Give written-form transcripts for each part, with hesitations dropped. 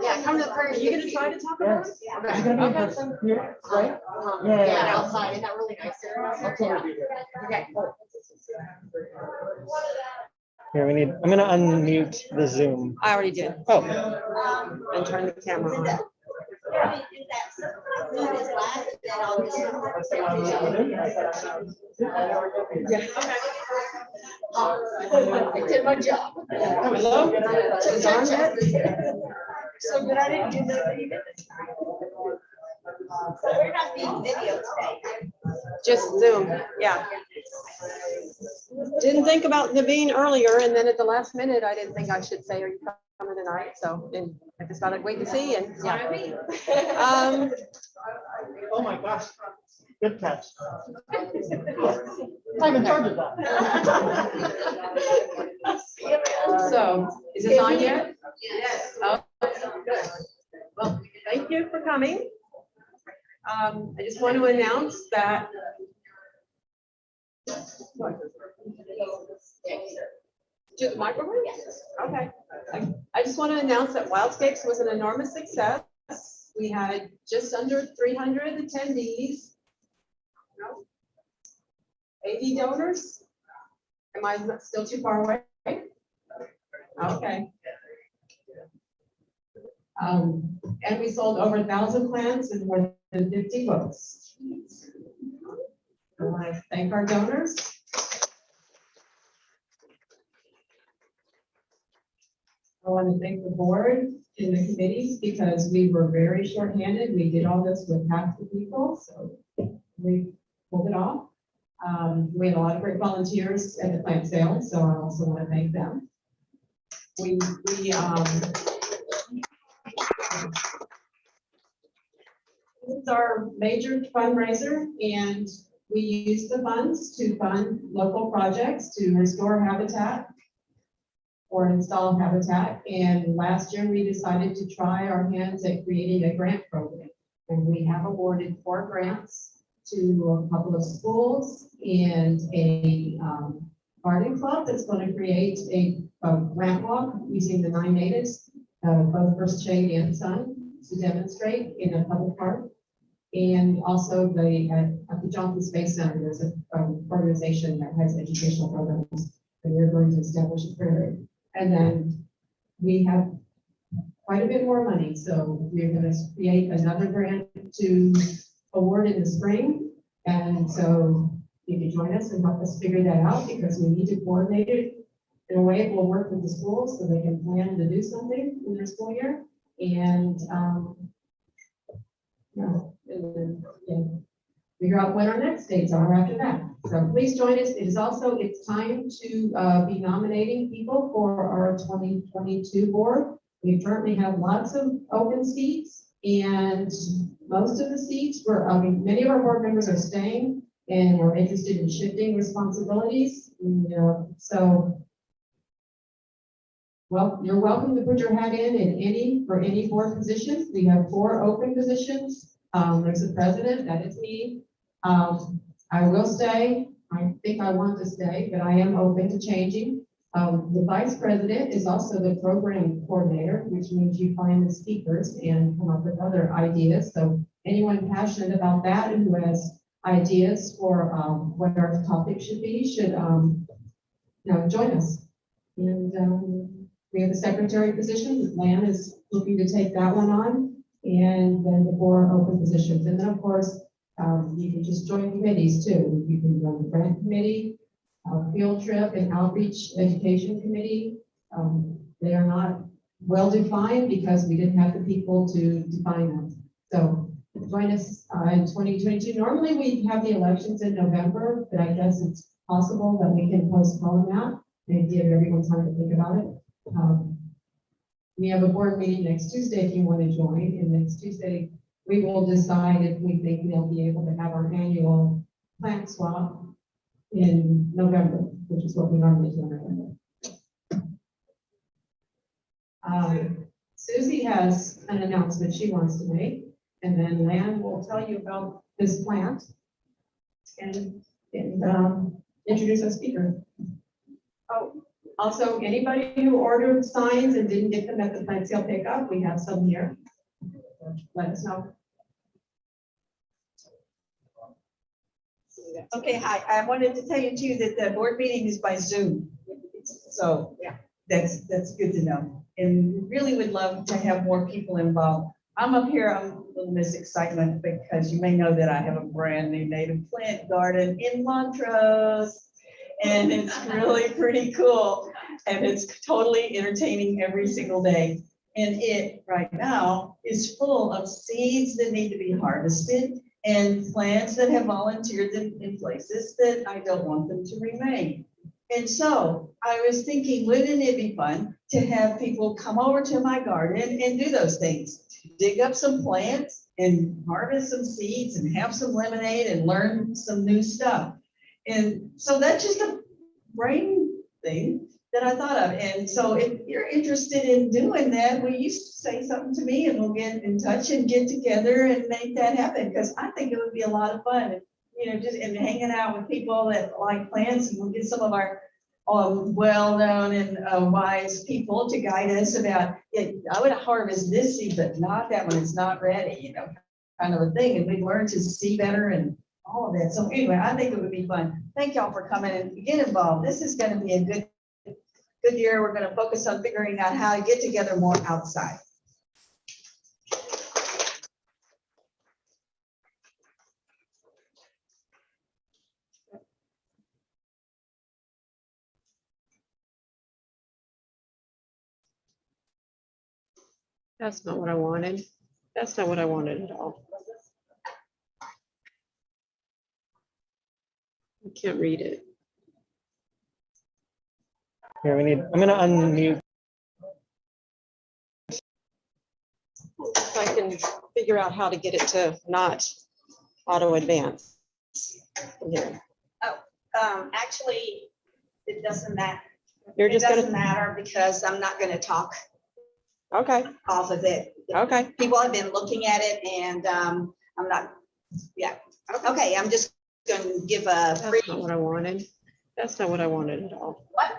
Yeah, come to the party. Are you gonna try to talk about it? Yeah. Are you gonna be in person here, right? Yeah, outside. Isn't that really nice there? Okay. Here, I'm gonna unmute the Zoom. I already did. Oh. And turn the camera on. I did my job. Hello? Is it on yet? So good, I didn't do that either. So we're not being video today. Just Zoom, yeah. Didn't think about the being earlier, and then at the last minute, I didn't think I should say, are you coming tonight? So then I just thought I'd wait and see, and yeah. Oh my gosh. Good catch. I'm in charge of that. So, is this on yet? Yes. Oh, good. Well, thank you for coming. I just want to announce that. Do the microphone? Yes. Okay. I just want to announce that Wildscapes was an enormous success. We had just under 300 attendees. 80 donors. Am I still too far away? Okay. And we sold over 1,000 plants and more than 50 books. I want to thank our donors. I want to thank the board and the committees because we were very short-handed. We did all this with half the people, so we pulled it off. We had a lot of great volunteers at the plant sale, so I also want to thank them. This is our major fundraiser, and we use the funds to fund local projects to restore habitat or install habitat. And last year we decided to try our hands at creating a grant program, and we have awarded 4 grants to a couple of schools and a garden club that's going to create a grant walk using the 9 natives, both first shade and sun, to demonstrate in a public park. And also at the Johnson Space Center, there's an organization that has educational programs, and they're going to establish a prairie. And then we have quite a bit more money, so we're going to create another grant to award in the spring. And so you can join us and help us figure that out, because we need to coordinate it in a way it will work with the schools so they can plan to do something in their school year. And figure out when our next dates are after that. So please join us. It's time to be nominating people for our 2022 board. We currently have lots of open seats, and most of the seats many of our board members are staying and are interested in shifting responsibilities. Well, you're welcome to put your hat in for any board positions. We have 4 open positions. There's a president, that is me. I will stay. I think I want to stay, but I am open to changing. The vice president is also the program coordinator, which means you find the speakers and come up with other ideas. So anyone passionate about that and who has ideas for what our topic should be should join us. And we have the secretary position. Lan is looking to take that one on, and then the 4 open positions. And then of course, you can just join committees too. You can join the grant committee, field trip and outreach education committee. They are not well defined because we didn't have the people to define them. So join us in 2022. Normally we have the elections in November, but I guess it's possible that we can postpone that and give everyone time to think about it. We have a board meeting next Tuesday if you want to join, and next Tuesday we will decide if we think we'll be able to have our annual plant swap in November, which is what we normally do in November. Susie has an announcement she wants to make, and then Lan will tell you about this plant and introduce our speaker. Oh, also, anybody who ordered signs and didn't get them at the plant sale pickup, we have some here. Let us know. Okay, hi. I wanted to tell you too that the board meeting is by Zoom. So yeah, that's good to know. And we really would love to have more people involved. I'm up here, I'm a little miss excitement because you may know that I have a brand new native plant garden in Montrose. And it's really pretty cool. And it's totally entertaining every single day. And it right now is full of seeds that need to be harvested and plants that have volunteered in places that I don't want them to remain. And so I was thinking, wouldn't it be fun to have people come over to my garden and do those things? Dig up some plants and harvest some seeds and have some lemonade and learn some new stuff. And so that's just a brain thing that I thought of. And so if you're interested in doing that, will you say something to me and we'll get in touch and get together and make that happen? Because I think it would be a lot of fun, you know, just and hanging out with people that like plants, and we'll get some of our well-known and wise people to guide us about, I would harvest this seed, but not that one, it's not ready, you know, kind of a thing. And we learn to see better and all of that. So anyway, I think it would be fun. Thank y'all for coming and get involved. This is going to be a good year. We're going to focus on figuring out how to get together more outside. That's not what I wanted. That's not what I wanted at all. I can't read it. Here, I'm gonna unmute. If I can figure out how to get it to not auto advance. Here. Actually, it doesn't matter. You're It just doesn't gonna, matter because I'm not going to talk okay, off of it. okay. People have been looking at it and I'm not, yeah. Okay, I'm just going to give a free. That's not what I wanted. That's not what I wanted at all. What?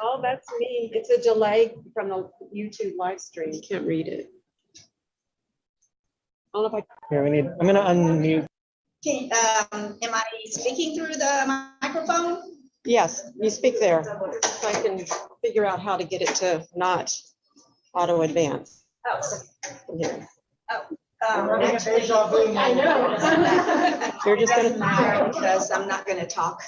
Oh, that's me. It's a delay from the YouTube live stream. I can't read it. I don't know if Here, I'm gonna unmute. Am I speaking through the microphone? yes, you speak there. If I can figure out how to get it to not auto advance. Oh. Here. Actually, I know. You're just it doesn't gonna, matter because I'm not going to talk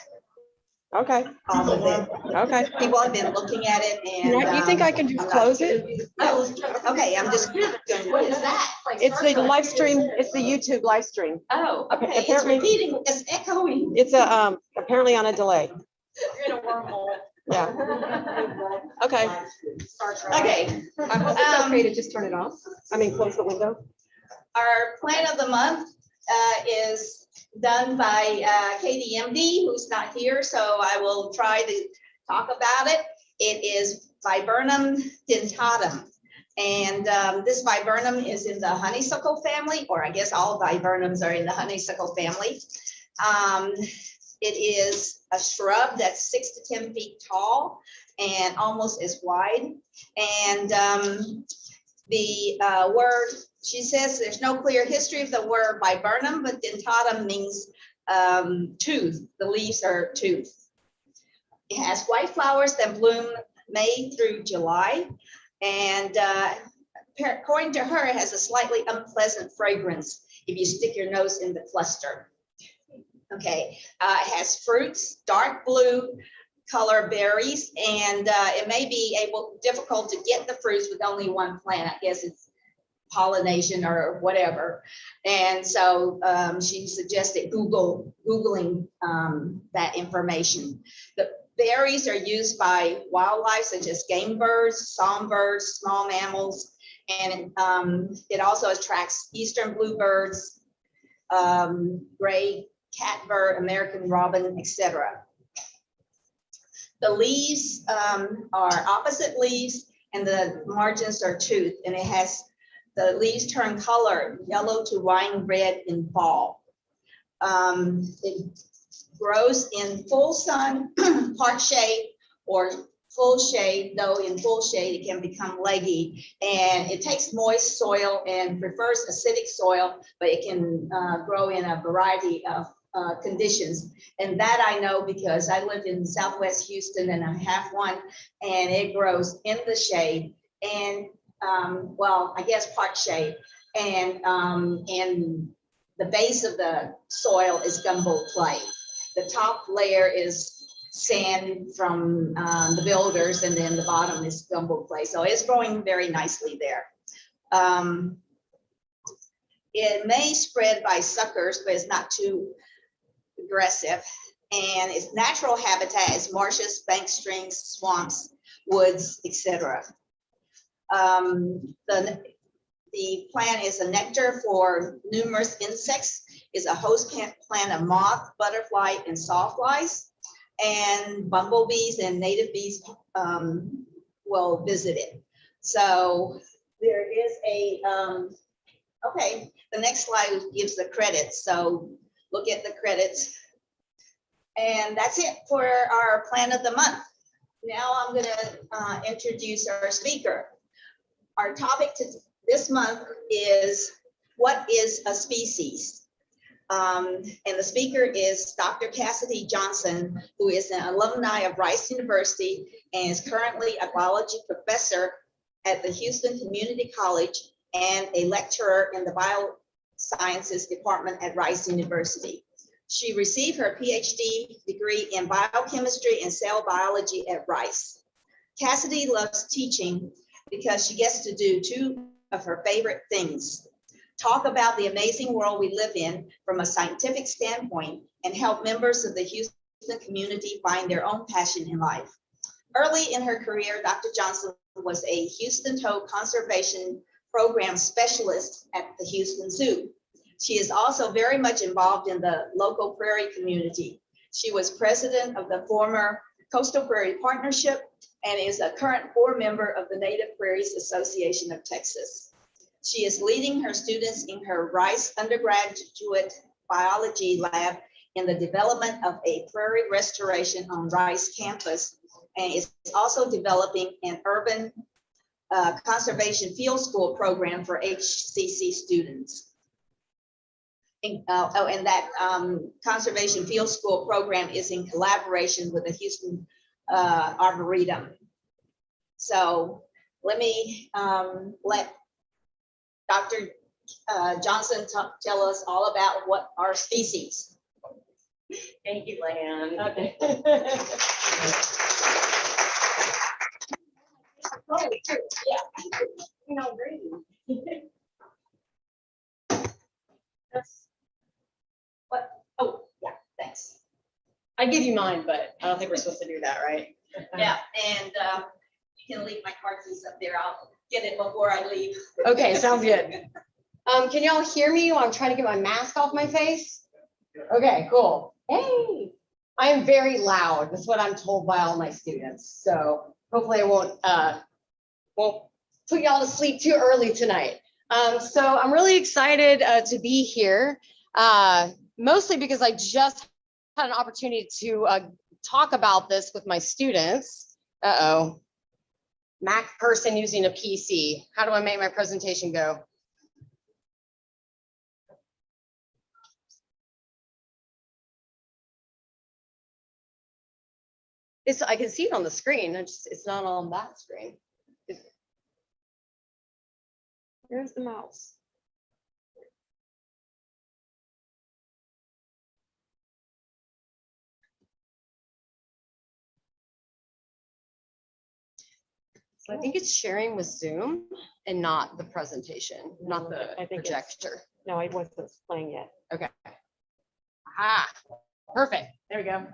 okay, off of it. okay. People have been looking at it and. You think I can just I'm not- close it? Oh, okay, I'm just going. What is that? It's the live stream, it's the YouTube live stream. Oh, okay, it's Apparently- repeating, it's echoing. It's a, apparently on a delay. You're in a wormhole. Yeah. Okay. Okay, I hope it's okay to just turn it off. I mean, close the window. our plant of the month is done by Katie MD, who's not here, so I will try to talk about it. It is Viburnum Dentatum. And this viburnum is in the honeysuckle family, or I guess all viburnums are in the honeysuckle family. It is a shrub that's 6 to 10 feet tall and almost as wide. And the word, she says there's no clear history of the word viburnum, but dentatum means tooth. The leaves are tooth. It has white flowers that bloom May through July. And according to her, it has a slightly unpleasant fragrance if you stick your nose in the cluster. Okay, it has fruits, dark blue color berries, and it may be difficult to get the fruits with only one plant. I guess it's pollination or whatever. And so she suggested Googling that information. The berries are used by wildlife such as game birds, songbirds, small mammals, and it also attracts eastern bluebirds, gray catbird, American robin, etc. The leaves are opposite leaves and the margins are toothed, and it has the leaves turn color yellow to wine red in fall. It grows in full sun, part shade, or full shade, though in full shade it can become leggy, and it takes moist soil and prefers acidic soil, but it can grow in a variety of conditions. And that I know because I live in Southwest Houston and I have one, and it grows in the shade and well, I guess part shade, and the base of the soil is gumbo clay. The top layer is sand from the builders, and then the bottom is gumbo clay. So it's growing very nicely there. It may spread by suckers, but it's not too aggressive. And its natural habitat is marshes, bank streams, swamps, woods, etc. The plant is a nectar for numerous insects, is a host plant of moth, butterfly, and sawflies, and bumblebees and native bees will visit it. So there is a, okay, the next slide gives the credits. So look at the credits. And that's it for our plant of the month. Now I'm gonna introduce our speaker. Our topic this month is, what is a species? And the speaker is Dr. Cassidy Johnson, who is an alumni of Rice University and is currently a biology professor at the Houston Community College and a lecturer in the Biosciences department at Rice University. She received her PhD degree in biochemistry and cell biology at Rice. Cassidy loves teaching because she gets to do two of her favorite things: talk about the amazing world we live in from a scientific standpoint and help members of the Houston community find their own passion in life. Early in her career, Dr. Johnson was a Houston Toad Conservation Program specialist at the Houston Zoo. She is also very much involved in the local prairie community. She was president of the former Coastal Prairie Partnership and is a current board member of the Native Prairies Association of Texas. She is leading her students in her Rice undergraduate biology lab in the development of a prairie restoration on Rice campus, and is also developing an urban conservation field school program for HCC students. And that conservation field school program is in collaboration with the Houston Arboretum. So let me let Dr. Johnson tell us all about what are species. Thank you, Lan. Okay. Oh, true. Yeah. You know, great. That's what. Oh, yeah. Thanks. I give you mine, but I don't think we're supposed to do that, right? Yeah, and you can leave my car keys up there. I'll get it before I leave. Okay, sounds good. Can y'all hear me while I'm trying to get my mask off my face? Okay, cool. Hey, I am very loud. That's what I'm told by all my students. So hopefully I won't put y'all to sleep too early tonight. So I'm really excited to be here, mostly because I just had an opportunity to talk about this with my students. Uh-oh. Mac person using a PC. How do I make my presentation go? I can see it on the screen. It's not on that screen. Where's the mouse? So I think it's sharing with Zoom and not the presentation, not the projector. No, I wasn't playing yet. Okay. Aha, perfect. There we go.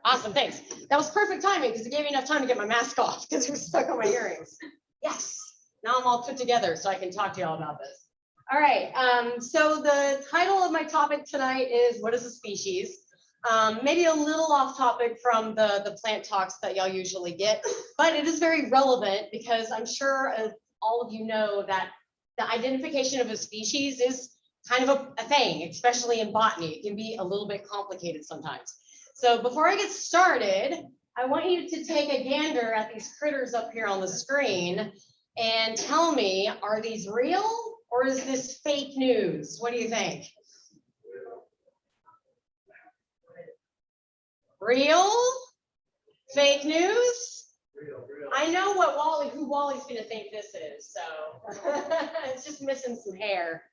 Awesome, thanks. That was perfect timing because it gave me enough time to get my mask off because it was stuck on my earrings. Yes, now I'm all put together so I can talk to y'all about this. All right, so the title of my topic tonight is, what is a species? Maybe a little off topic from the plant talks that y'all usually get, but it is very relevant because I'm sure all of you know that the identification of a species is kind of a thing, especially in botany. It can be a little bit complicated sometimes. So before I get started, I want you to take a gander at these critters up here on the screen and tell me, are these real or is this fake news? What do you think? Real? Fake news? I know who Wally's gonna think this is, so it's just missing some hair.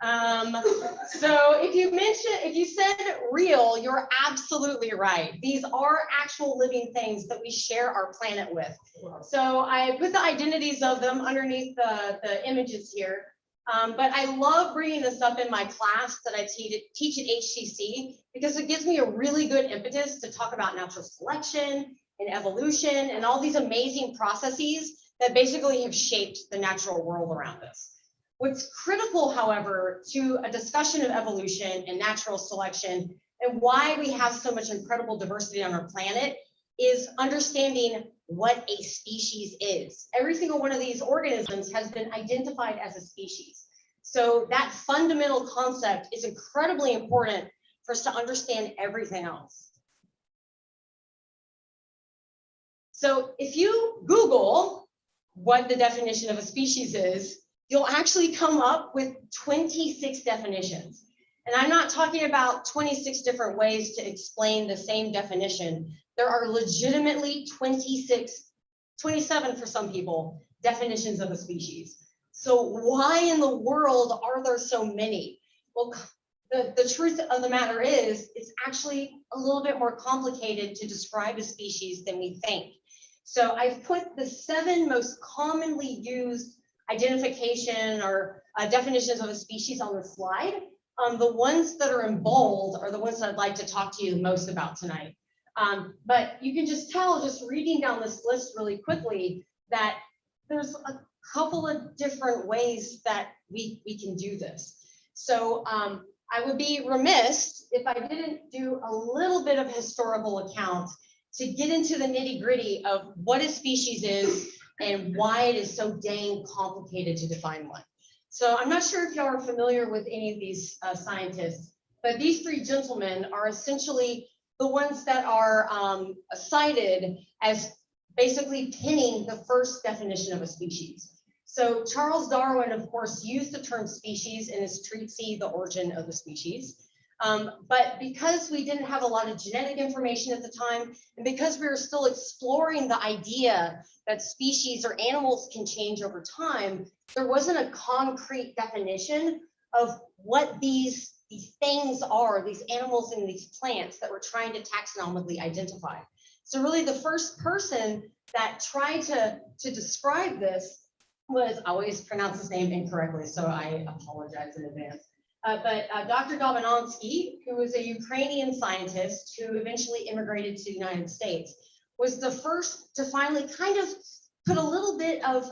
So if you said real, you're absolutely right. These are actual living things that we share our planet with. So I put the identities of them underneath the images here. But I love bringing this up in my class that I teach at HCC because it gives me a really good impetus to talk about natural selection and evolution and all these amazing processes that basically have shaped the natural world around us. What's critical, however, to a discussion of evolution and natural selection and why we have so much incredible diversity on our planet is understanding what a species is. Every single one of these organisms has been identified as a species. So that fundamental concept is incredibly important for us to understand everything else. So if you Google what the definition of a species is, you'll actually come up with 26 definitions. And I'm not talking about 26 different ways to explain the same definition. There are legitimately 27 for some people, definitions of a species. So why in the world are there so many? Well, the truth of the matter is, it's actually a little bit more complicated to describe a species than we think. So I've put the 7 most commonly used identification or definitions of a species on the slide. The ones that are in bold are the ones that I'd like to talk to you most about tonight. But you can just tell, just reading down this list really quickly, that there's a couple of different ways that we can do this. So I would be remiss if I didn't do a little bit of historical account to get into the nitty-gritty of what a species is and why it is so dang complicated to define one. So I'm not sure if y'all are familiar with any of these scientists, but these 3 gentlemen are essentially the ones that are cited as basically penning the first definition of a species. So Charles Darwin, of course, used the term species in his treatise, The Origin of the Species. But because we didn't have a lot of genetic information at the time, and because we were still exploring the idea that species or animals can change over time, there wasn't a concrete definition of what these things are, these animals and these plants that we're trying to taxonomically identify. So really the first person that tried to describe this was, I always pronounce his name incorrectly, so I apologize in advance. But Dr. Gabanowski, who was a Ukrainian scientist who eventually immigrated to the United States, was the first to finally kind of put a little bit of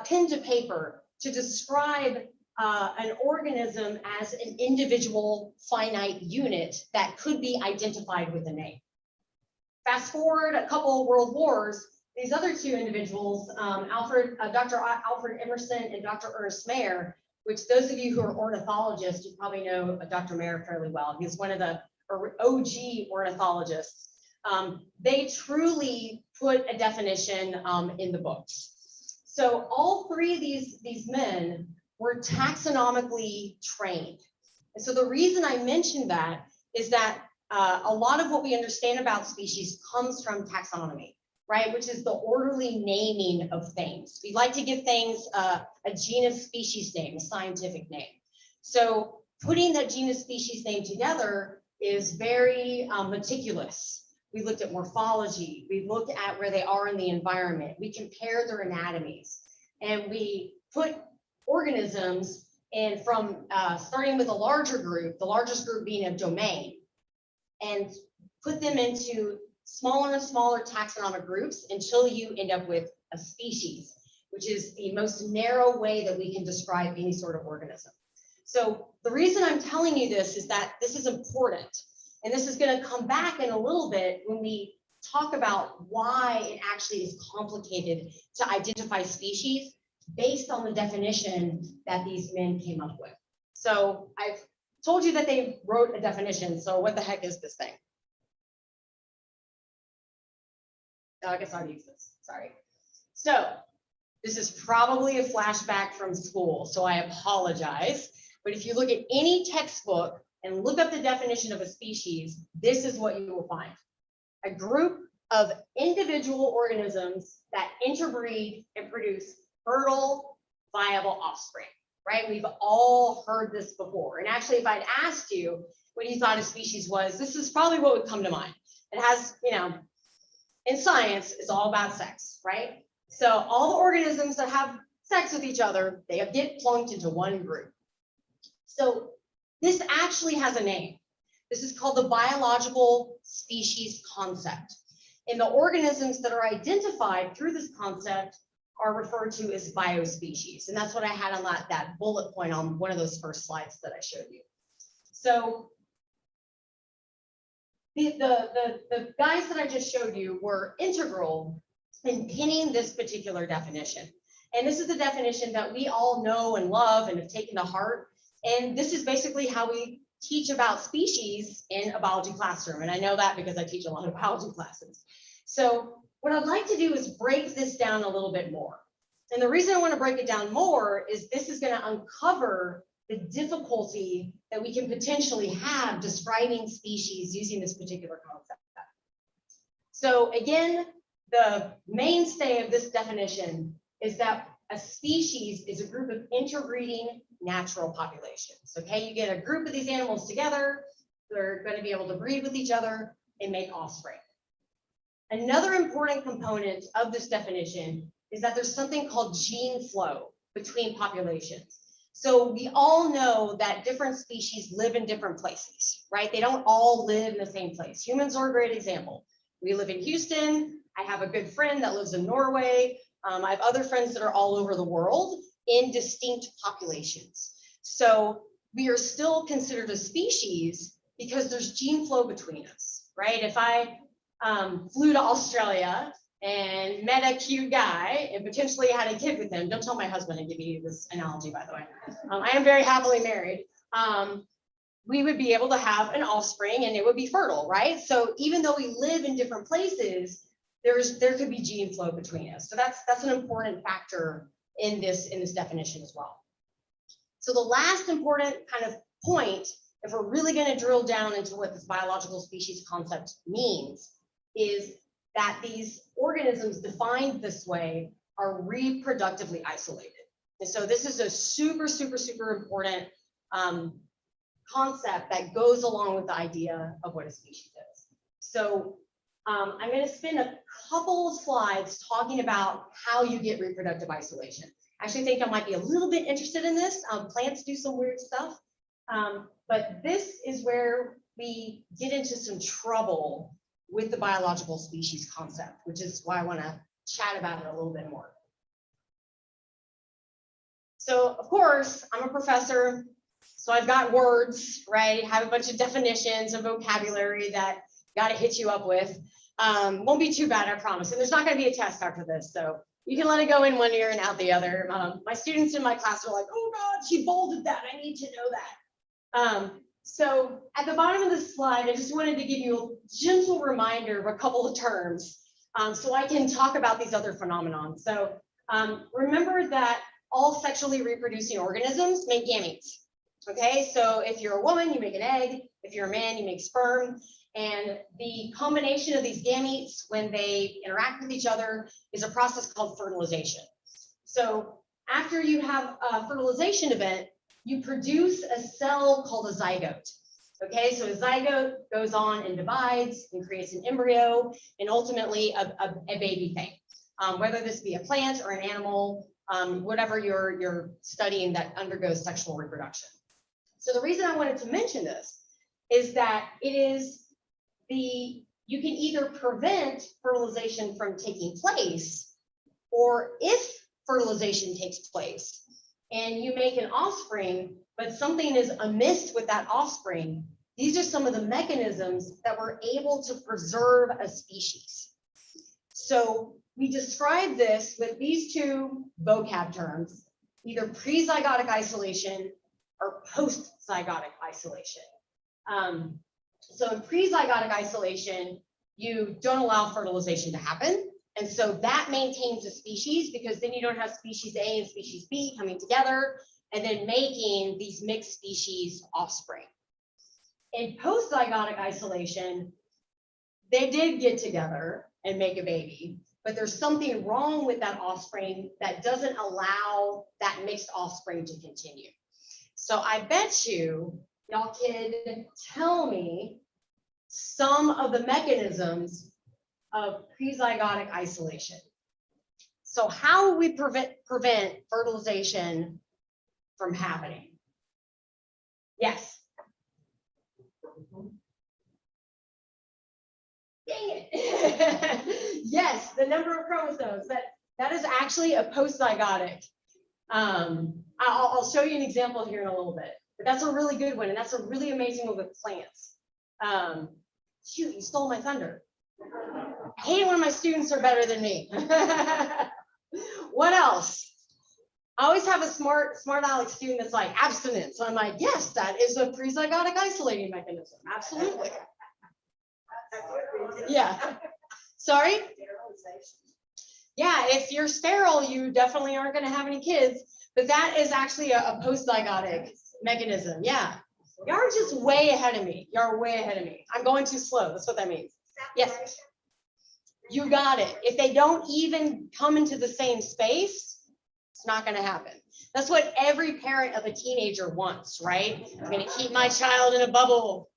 pen to paper to describe an organism as an individual finite unit that could be identified with a name. Fast forward a couple of world wars, these other 2 individuals, Dr. Alfred Emerson and Dr. Ernest Mayr, which those of you who are ornithologists, you probably know Dr. Mayr fairly well. He's one of the OG ornithologists. They truly put a definition in the books. So all 3 of these men were taxonomically trained. And so the reason I mentioned that is that a lot of what we understand about species comes from taxonomy, right? Which is the orderly naming of things. We like to give things a genus species name, a scientific name. So putting that genus species name together is very meticulous. We looked at morphology. We looked at where they are in the environment. We compared their anatomies, and we put organisms and from starting with a larger group, the largest group being a domain, and put them into smaller and smaller taxonomic groups until you end up with a species, which is the most narrow way that we can describe any sort of organism. So the reason I'm telling you this is that this is important. And this is going to come back in a little bit when we talk about why it actually is complicated to identify species based on the definition that these men came up with. So I've told you that they wrote a definition. So what the heck is this thing? Oh, I guess I'll use this. Sorry. So this is probably a flashback from school, so I apologize. But if you look at any textbook and look up the definition of a species, this is what you will find. A group of individual organisms that interbreed and produce fertile, viable offspring, right? We've all heard this before. And actually, if I'd asked you what you thought a species was, this is probably what would come to mind. It has, you know, in science, it's all about sex, right? So all the organisms that have sex with each other, they get plunked into one group. So this actually has a name. This is called the biological species concept. And the organisms that are identified through this concept are referred to as biospecies. And that's what I had on that bullet point on one of those first slides that I showed you. So the guys that I just showed you were integral in pinning this particular definition. And this is the definition that we all know and love and have taken to heart. And this is basically how we teach about species in a biology classroom. And I know that because I teach a lot of biology classes. So what I'd like to do is break this down a little bit more. And the reason I want to break it down more is this is going to uncover the difficulty that we can potentially have describing species using this particular concept. So again, the mainstay of this definition is that a species is a group of interbreeding natural populations. Okay, you get a group of these animals together, they're going to be able to breed with each other and make offspring. Another important component of this definition is that there's something called gene flow between populations. So we all know that different species live in different places, right? They don't all live in the same place. Humans are a great example. We live in Houston. I have a good friend that lives in Norway. I have other friends that are all over the world in distinct populations. So we are still considered a species because there's gene flow between us, right? If I flew to Australia and met a cute guy and potentially had a kid with him, don't tell my husband I give you this analogy, by the way. I am very happily married. We would be able to have an offspring and it would be fertile, right? So even though we live in different places, there could be gene flow between us. So that's an important factor in this definition as well. So the last important kind of point, if we're really going to drill down into what this biological species concept means, is that these organisms defined this way are reproductively isolated. And so this is a super, super, super important concept that goes along with the idea of what a species is. So I'm going to spend a couple of slides talking about how you get reproductive isolation. I actually think I might be a little bit interested in this. Plants do some weird stuff, but this is where we get into some trouble with the biological species concept, which is why I want to chat about it a little bit more. So of course, I'm a professor, so I've got words, right? I have a bunch of definitions and vocabulary that got to hit you up with. Won't be too bad, I promise. And there's not going to be a test after this, so you can let it go in one ear and out the other. My students in my class are like, oh God, she bolded that. I need to know that. So at the bottom of this slide, I just wanted to give you a gentle reminder of a couple of terms so I can talk about these other phenomena. So remember that all sexually reproducing organisms make gametes. Okay, so if you're a woman, you make an egg. If you're a man, you make sperm. And the combination of these gametes, when they interact with each other, is a process called fertilization. So after you have a fertilization event, you produce a cell called a zygote. Okay, so a zygote goes on and divides and creates an embryo and ultimately a baby thing. Whether this be a plant or an animal, whatever you're studying that undergoes sexual reproduction. So the reason I wanted to mention this is that you can either prevent fertilization from taking place, or if fertilization takes place and you make an offspring, but something is amiss with that offspring, These are some of the mechanisms that were able to preserve a species. So we describe this with these two vocab terms, either pre-zygotic isolation or post-zygotic isolation. So in pre-zygotic isolation, you don't allow fertilization to happen. And so that maintains a species, because then you don't have species A and species B coming together and then making these mixed species offspring. In post-zygotic isolation, they did get together and make a baby, but there's something wrong with that offspring that doesn't allow that mixed offspring to continue. So I bet you y'all can tell me some of the mechanisms of pre-zygotic isolation. So how will we prevent fertilization from happening? Yes. Dang it. Yes, the number of chromosomes. That is actually a post-zygotic. I'll show you an example here in a little bit, but that's a really good one, and that's a really amazing one with plants. Shoot, you stole my thunder. I hate it when my students are better than me. What else? I always have a smart aleck student that's like abstinence. So I'm like, yes, that is a pre-zygotic isolating mechanism. Absolutely. Yeah. Sorry? Yeah, if you're sterile, you definitely aren't going to have any kids, but that is actually a post-zygotic mechanism. Yeah. You're just way ahead of me. You're way ahead of me. I'm going too slow. That's what that means. Yes. You got it. If they don't even come into the same space, it's not going to happen. That's what every parent of a teenager wants, right? I'm going to keep my child in a bubble.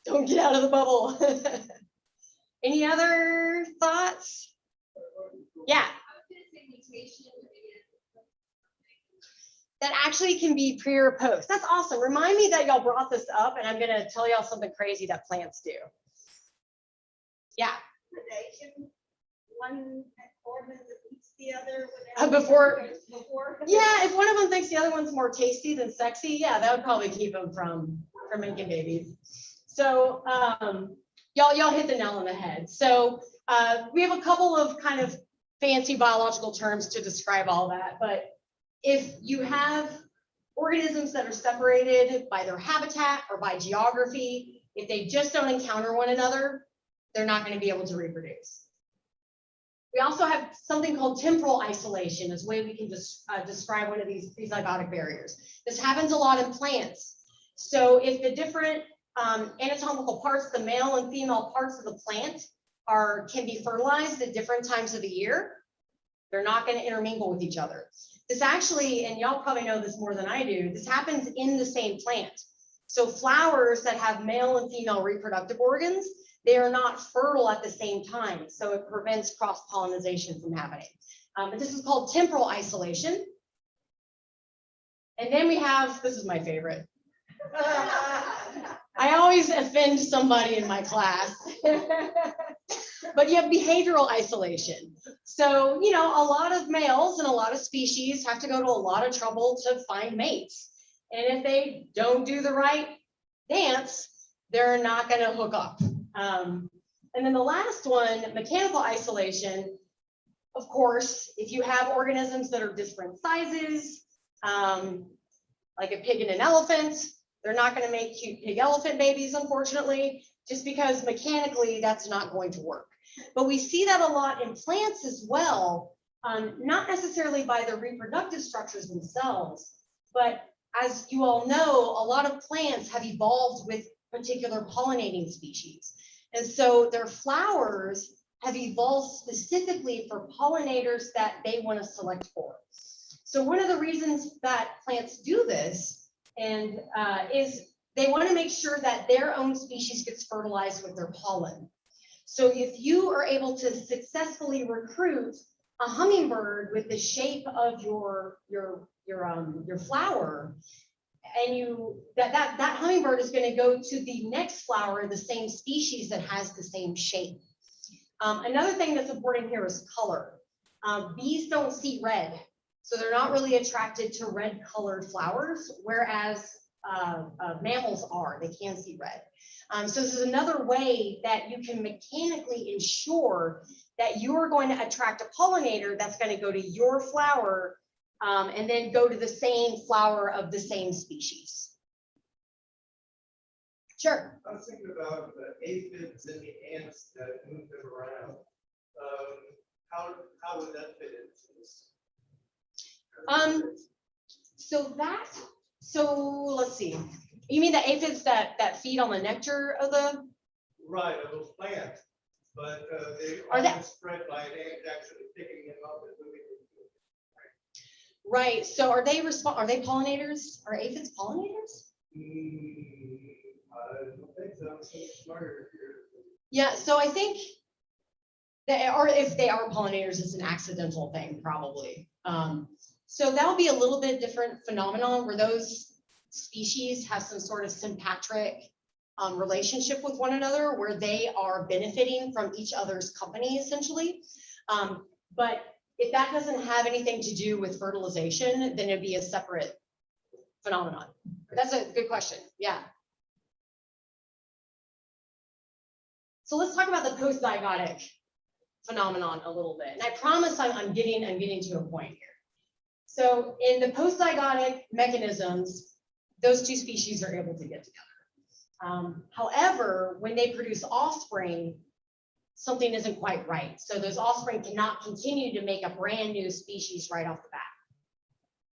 Don't get out of the bubble. Any other thoughts? Yeah. That actually can be pre or post. That's awesome. Remind me that y'all brought this up, and I'm going to tell y'all something crazy that plants do. Yeah. One organ that eats the other. Before. Yeah, if one of them thinks the other one's more tasty than sexy, yeah, that would probably keep them from making babies. So y'all hit the nail on the head. So we have a couple of kind of fancy biological terms to describe all that, but if you have organisms that are separated by their habitat or by geography, if they just don't encounter one another, they're not going to be able to reproduce. We also have something called temporal isolation as a way we can just describe one of these pre-zygotic barriers. This happens a lot in plants. So if the different anatomical parts, the male and female parts of the plant can be fertilized at different times of the year, they're not going to intermingle with each other. This actually, and y'all probably know this more than I do, this happens in the same plant. So flowers that have male and female reproductive organs, they are not fertile at the same time. So it prevents cross-pollination from happening. But this is called temporal isolation. And then we have, this is my favorite. I always offend somebody in my class. But you have behavioral isolation. So, you know, a lot of males and a lot of species have to go to a lot of trouble to find mates. And if they don't do the right dance, they're not going to hook up. And then the last one, mechanical isolation. Of course, if you have organisms that are different sizes, like a pig and an elephant, they're not going to make cute pig elephant babies, unfortunately, just because mechanically that's not going to work. But we see that a lot in plants as well, not necessarily by the reproductive structures themselves, but as you all know, a lot of plants have evolved with particular pollinating species. And so their flowers have evolved specifically for pollinators that they want to select for. So one of the reasons that plants do this is they want to make sure that their own species gets fertilized with their pollen. So if you are able to successfully recruit a hummingbird with the shape of your flower, and that hummingbird is going to go to the next flower of the same species that has the same shape. Another thing that's important here is color. Bees don't see red, so they're not really attracted to red colored flowers, whereas mammals are. They can see red. So this is another way that you can mechanically ensure that you're going to attract a pollinator that's going to go to your flower and then go to the same flower of the same species. Sure. I was thinking about the aphids and the ants that move them around. How would that fit into this? So let's see. You mean the aphids that feed on the nectar of the? Right, of those plants, but they Are are that- spread by an ant actually picking them up and moving them. Right. So are they pollinators? Are aphids pollinators? I don't think so. I'm so smarter here. Yeah. So I think they are. If they are pollinators, it's an accidental thing, probably. So that'll be a little bit different phenomenon where those species have some sort of sympatric relationship with one another, where they are benefiting from each other's company, essentially. But if that doesn't have anything to do with fertilization, then it'd be a separate phenomenon. That's a good question. Yeah. So let's talk about the post-zygotic phenomenon a little bit. And I promise I'm getting to a point here. So in the post-zygotic mechanisms, those two species are able to get together. However, when they produce offspring, something isn't quite right. So those offspring cannot continue to make a brand new species right off the bat.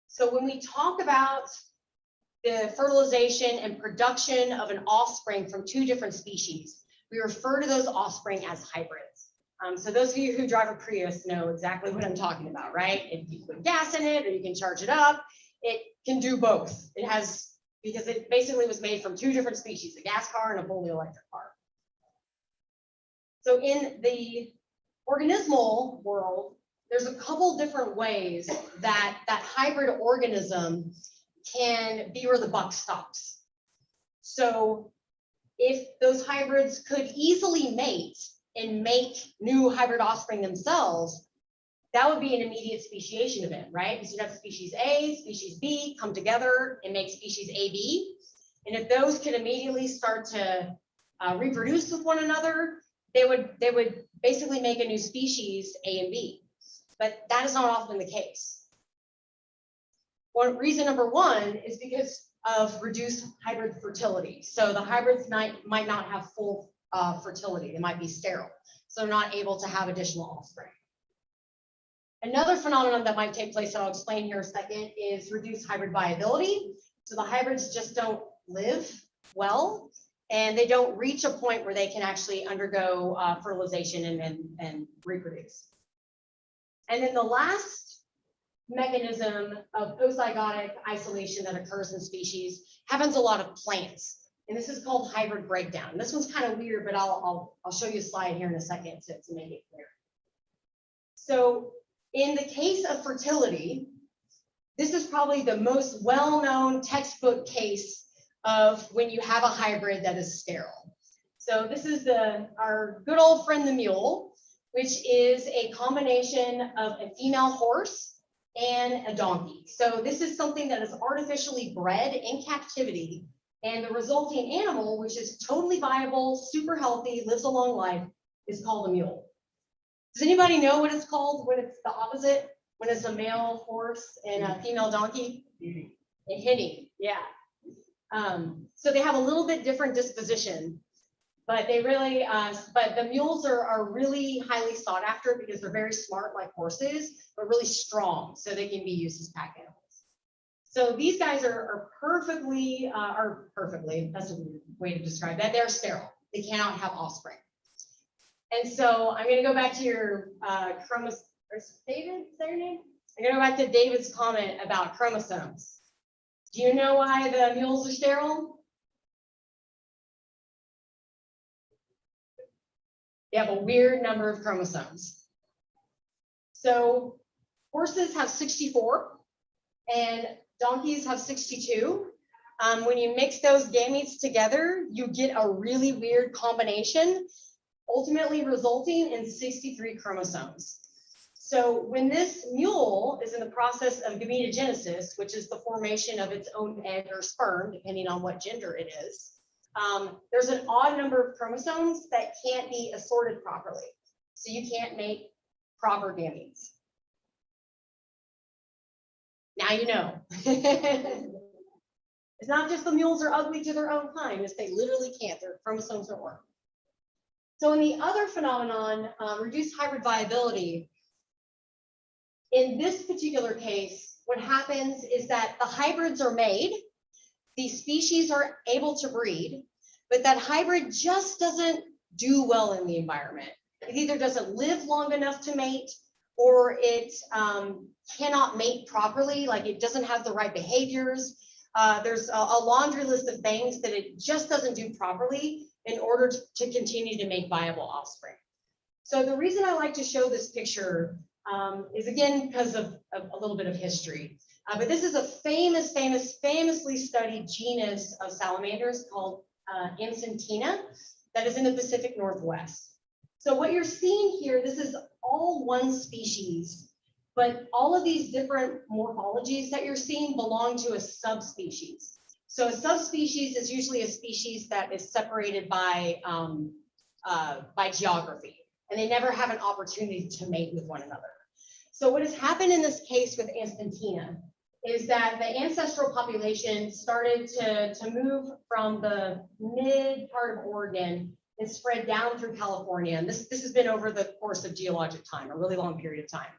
So when we talk about the fertilization and production of an offspring from two different species, we refer to those offspring as hybrids. So those of you who drive a Prius know exactly what I'm talking about, right? If you put gas in it or you can charge it up, it can do both. It has, because it basically was made from two different species, a gas car and a fully electric car. So in the organismal world, there's a couple different ways that that hybrid organism can be where the buck stops. So if those hybrids could easily mate and make new hybrid offspring themselves, that would be an immediate speciation event, right? Because you'd have species A, species B come together and make species AB. And if those could immediately start to reproduce with one another, they would basically make a new species A and B. But that is not often the case. Reason number one is because of reduced hybrid fertility. So the hybrids might not have full fertility. They might be sterile. So they're not able to have additional offspring. Another phenomenon that might take place that I'll explain here in a second is reduced hybrid viability. So the hybrids just don't live well, and they don't reach a point where they can actually undergo fertilization and reproduce. And then the last mechanism of post-zygotic isolation that occurs in species happens a lot of plants. And this is called hybrid breakdown. This one's kind of weird, but I'll show you a slide here in a second to make it clear. So in the case of fertility, this is probably the most well-known textbook case of when you have a hybrid that is sterile. So this is our good old friend, the mule, which is a combination of a female horse and a donkey. So this is something that is artificially bred in captivity, and the resulting animal, which is totally viable, super healthy, lives a long life, is called a mule. Does anybody know what it's called when it's the opposite? When it's a male horse and a female donkey? A hinny, yeah. So they have a little bit different disposition, but they really, but the mules are really highly sought after because they're very smart like horses, but really strong, so they can be used as pack animals. So these guys are perfectly, that's a weird way to describe that. They're sterile. They cannot have offspring. And so I'm going to go back to your chromosomes. David, is that your name? I'm going to go back to David's comment about chromosomes. Do you know why the mules are sterile? They have a weird number of chromosomes. So horses have 64 and donkeys have 62. When you mix those gametes together, you get a really weird combination, ultimately resulting in 63 chromosomes. So when this mule is in the process of gametogenesis, which is the formation of its own egg or sperm, depending on what gender it is, there's an odd number of chromosomes that can't be assorted properly. So you can't make proper gametes. Now you know. It's not just the mules are ugly to their own kind, it's they literally can't, their chromosomes don't work. So in the other phenomenon, reduced hybrid viability, in this particular case, what happens is that the hybrids are made, these species are able to breed, but that hybrid just doesn't do well in the environment. It either doesn't live long enough to mate, or it cannot mate properly, like it doesn't have the right behaviors. There's a laundry list of things that it just doesn't do properly in order to continue to make viable offspring. So the reason I like to show this picture is again because of a little bit of history. But this is a famously studied genus of salamanders called Amsentina that is in the Pacific Northwest. So what you're seeing here, this is all one species, but all of these different morphologies that you're seeing belong to a subspecies. So a subspecies is usually a species that is separated by geography, and they never have an opportunity to mate with one another. So what has happened in this case with Amsentina is that the ancestral population started to move from the mid part of Oregon and spread down through California. And this has been over the course of geologic time, a really long period of time.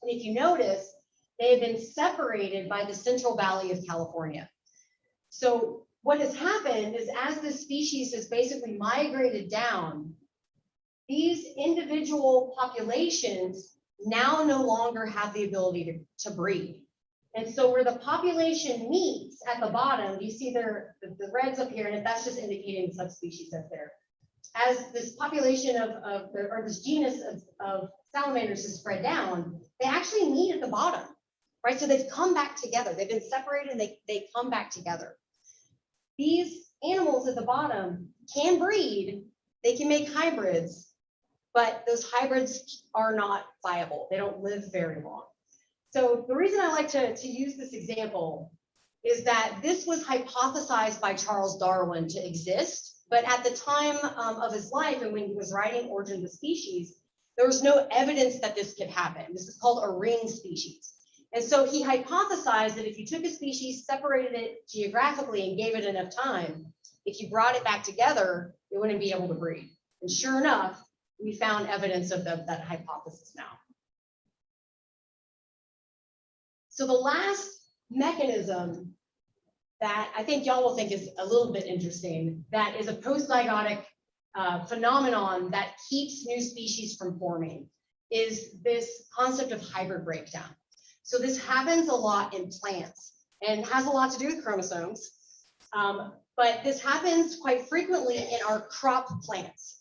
And if you notice, they have been separated by the Central Valley of California. So what has happened is as this species has basically migrated down, these individual populations now no longer have the ability to breed. And so where the population meets at the bottom, you see the reds up here, and that's just indicating subspecies that's there. As this population or this genus of salamanders is spread down, they actually meet at the bottom, right? So they've come back together. They've been separated and they come back together. These animals at the bottom can breed, they can make hybrids, but those hybrids are not viable. They don't live very long. So the reason I like to use this example is that this was hypothesized by Charles Darwin to exist, but at the time of his life and when he was writing Origin of the Species, there was no evidence that this could happen. This is called a ring species. And so he hypothesized that if you took a species, separated it geographically and gave it enough time, if you brought it back together, it wouldn't be able to breed. And sure enough, we found evidence of that hypothesis now. So the last mechanism that I think y'all will think is a little bit interesting, that is a post-zygotic phenomenon that keeps new species from forming, is this concept of hybrid breakdown. So this happens a lot in plants and has a lot to do with chromosomes, but this happens quite frequently in our crop plants.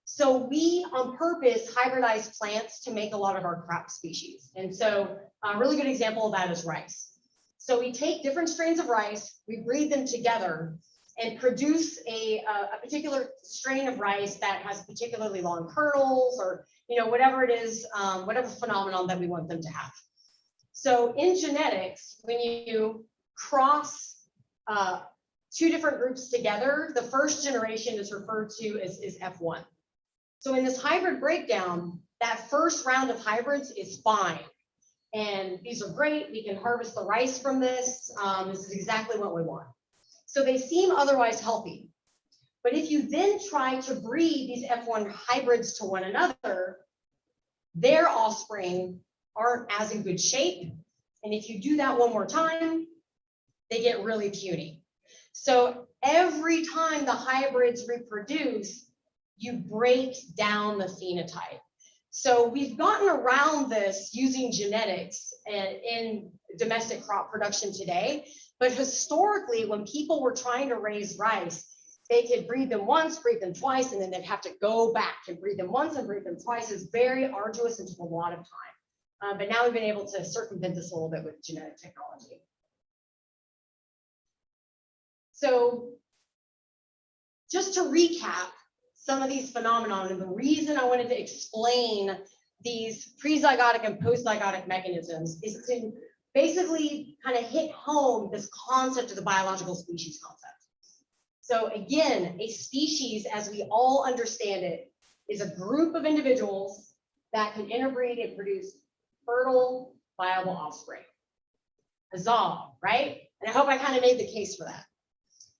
So we, on purpose, hybridize plants to make a lot of our crop species. And so a really good example of that is rice. So we take different strains of rice, we breed them together, and produce a particular strain of rice that has particularly long kernels, or whatever it is, whatever phenomenon that we want them to have. So in genetics, when you cross two different groups together, the first generation is referred to as F1. So in this hybrid breakdown, that first round of hybrids is fine. And these are great, we can harvest the rice from this. This is exactly what we want. So they seem otherwise healthy. But if you then try to breed these F1 hybrids to one another, their offspring aren't as in good shape. And if you do that one more time, they get really puny. So every time the hybrids reproduce, you break down the phenotype. So we've gotten around this using genetics in domestic crop production today. But historically, when people were trying to raise rice, they could breed them once, breed them twice, and then they'd have to go back and breed them once and breed them twice. It's very arduous and took a lot of time. But now we've been able to circumvent this a little bit with genetic technology. So just to recap some of these phenomena, and the reason I wanted to explain these pre-zygotic and post-zygotic mechanisms is to basically kind of hit home this concept of the biological species concept. So again, a species, as we all understand it, is a group of individuals that can interbreed and produce fertile, viable offspring. Huzzah, right? And I hope I kind of made the case for that.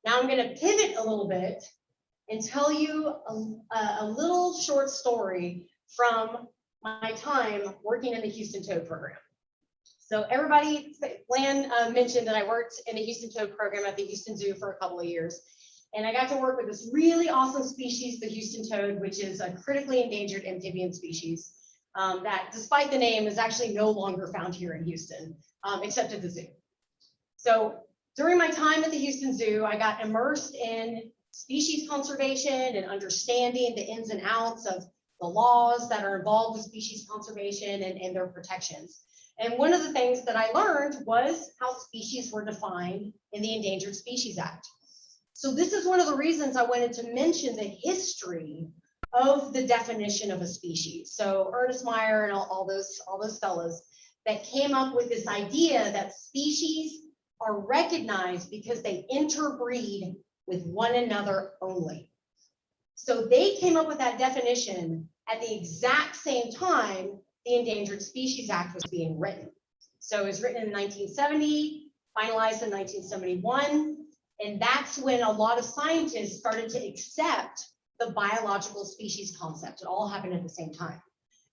Now I'm going to pivot a little bit and tell you a little short story from my time working in the Houston Toad program. So everybody, Lan mentioned that I worked in the Houston Toad program at the Houston Zoo for a couple of years. And I got to work with this really awesome species, the Houston toad, which is a critically endangered amphibian species that, despite the name, is actually no longer found here in Houston, except at the zoo. So during my time at the Houston Zoo, I got immersed in species conservation and understanding the ins and outs of the laws that are involved with species conservation and their protections. And one of the things that I learned was how species were defined in the Endangered Species Act. So this is one of the reasons I wanted to mention the history of the definition of a species. So Ernest Meyer and all those fellows that came up with this idea that species are recognized because they interbreed with one another only. So they came up with that definition at the exact same time the Endangered Species Act was being written. So it was written in 1970, finalized in 1971. And that's when a lot of scientists started to accept the biological species concept. It all happened at the same time.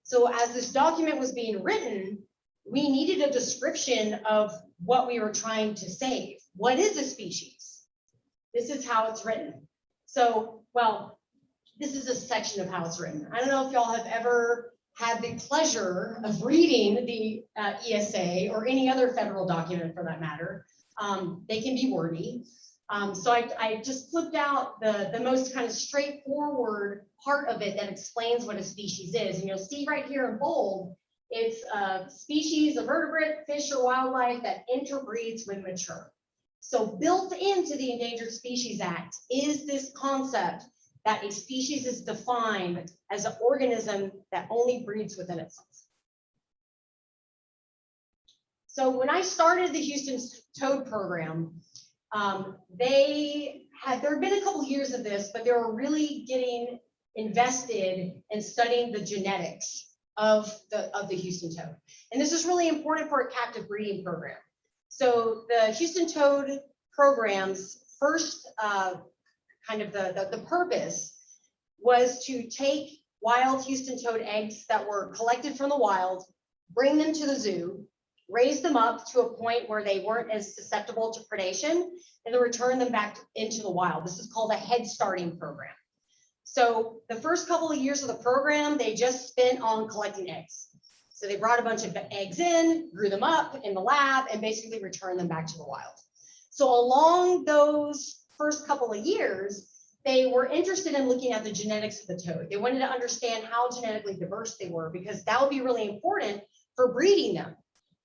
So as this document was being written, we needed a description of what we were trying to save. What is a species? This is how it's written. So, well, this is a section of how it's written. I don't know if y'all have ever had the pleasure of reading the ESA or any other federal document for that matter. They can be wordy. So I just flipped out the most kind of straightforward part of it that explains what a species is. And you'll see right here in bold, it's a species, a vertebrate, fish, or wildlife that interbreeds when mature. So built into the Endangered Species Act is this concept that a species is defined as an organism that only breeds within itself. So when I started the Houston Toad program, there had been a couple years of this, but they were really getting invested in studying the genetics of the Houston toad. And this is really important for a captive breeding program. So the Houston Toad program's first kind of the purpose was to take wild Houston toad eggs that were collected from the wild, bring them to the zoo, raise them up to a point where they weren't as susceptible to predation, and then return them back into the wild. This is called a head starting program. So the first couple of years of the program, they just spent on collecting eggs. So they brought a bunch of eggs in, grew them up in the lab, and basically returned them back to the wild. So along those first couple of years, they were interested in looking at the genetics of the toad. They wanted to understand how genetically diverse they were, because that would be really important for breeding them.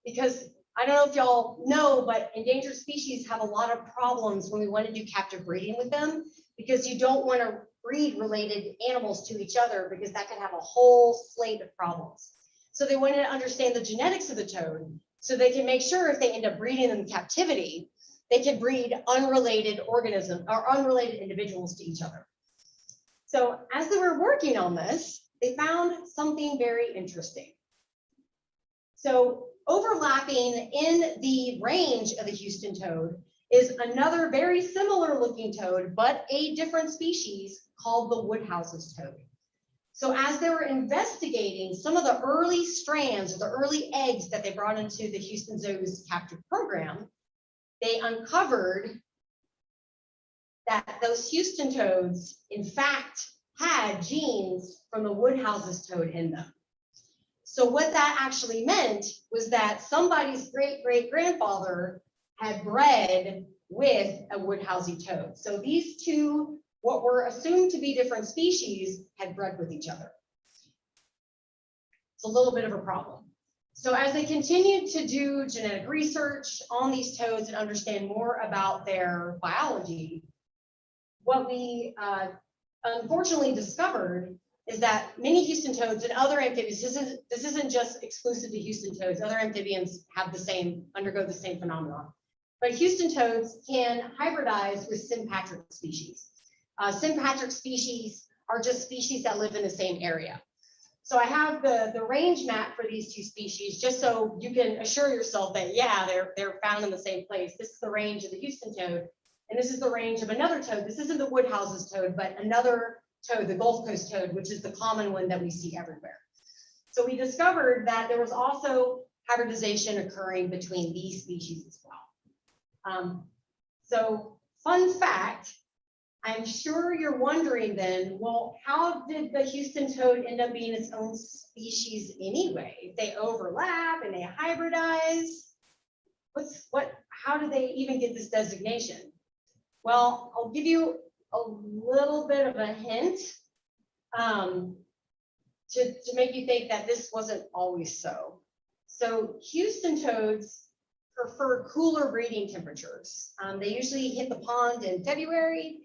Because I don't know if y'all know, but endangered species have a lot of problems when we want to do captive breeding with them, because you don't want to breed related animals to each other, because that can have a whole slate of problems. So they wanted to understand the genetics of the toad so they can make sure if they end up breeding them in captivity, they can breed unrelated organisms or unrelated individuals to each other. So as they were working on this, they found something very interesting. So overlapping in the range of the Houston toad is another very similar looking toad, but a different species called the Woodhouse's toad. So as they were investigating some of the early strands or the early eggs that they brought into the Houston Zoo's captive program, they uncovered that those Houston toads, in fact, had genes from the Woodhouse's toad in them. So what that actually meant was that somebody's great-great-grandfather had bred with a Woodhousey toad. So these two, what were assumed to be different species, had bred with each other. It's a little bit of a problem. So as they continued to do genetic research on these toads and understand more about their biology, what we unfortunately discovered is that many Houston toads and other amphibians, this isn't just exclusive to Houston toads, other amphibians have undergo the same phenomenon. But Houston toads can hybridize with sympatric species. Sympatric species are just species that live in the same area. So I have the range map for these two species, just so you can assure yourself that, yeah, they're found in the same place. This is the range of the Houston toad, and this is the range of another toad. This isn't the Woodhouse's toad, but another toad, the Gulf Coast toad, which is the common one that we see everywhere. So we discovered that there was also hybridization occurring between these species as well. So fun fact, I'm sure you're wondering then, well, how did the Houston toad end up being its own species anyway? If they overlap and they hybridize, how do they even get this designation? Well, I'll give you a little bit of a hint to make you think that this wasn't always so. So Houston toads prefer cooler breeding temperatures. They usually hit the pond in February.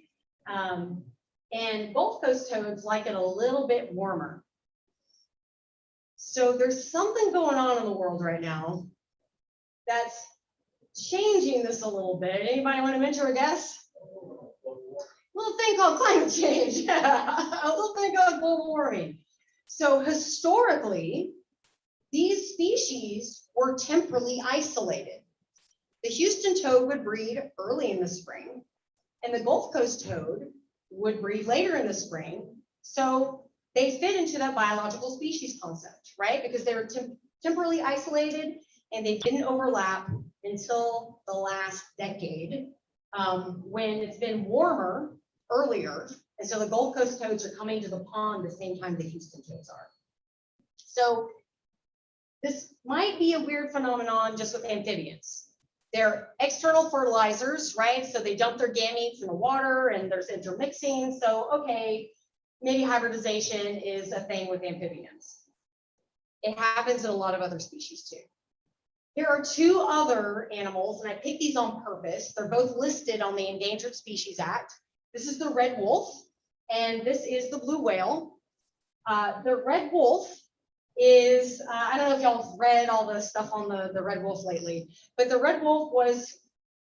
And Gulf Coast toads like it a little bit warmer. So there's something going on in the world right now that's changing this a little bit. Anybody want to venture a guess? A little thing called climate change. A little thing called global warming. So historically, these species were temporally isolated. The Houston toad would breed early in the spring, and the Gulf Coast toad would breed later in the spring. So they fit into that biological species concept, right? Because they were temporally isolated and they didn't overlap until the last decade, when it's been warmer earlier. And so the Gulf Coast toads are coming to the pond the same time the Houston toads are. So this might be a weird phenomenon just with amphibians. They're external fertilizers, right? So they dump their gametes in the water and there's intermixing. So, okay, maybe hybridization is a thing with amphibians. It happens in a lot of other species too. There are two other animals, and I picked these on purpose. They're both listed on the Endangered Species Act. This is the red wolf, and this is the blue whale. The red wolf is, I don't know if y'all have read all the stuff on the red wolf lately, but the red wolf was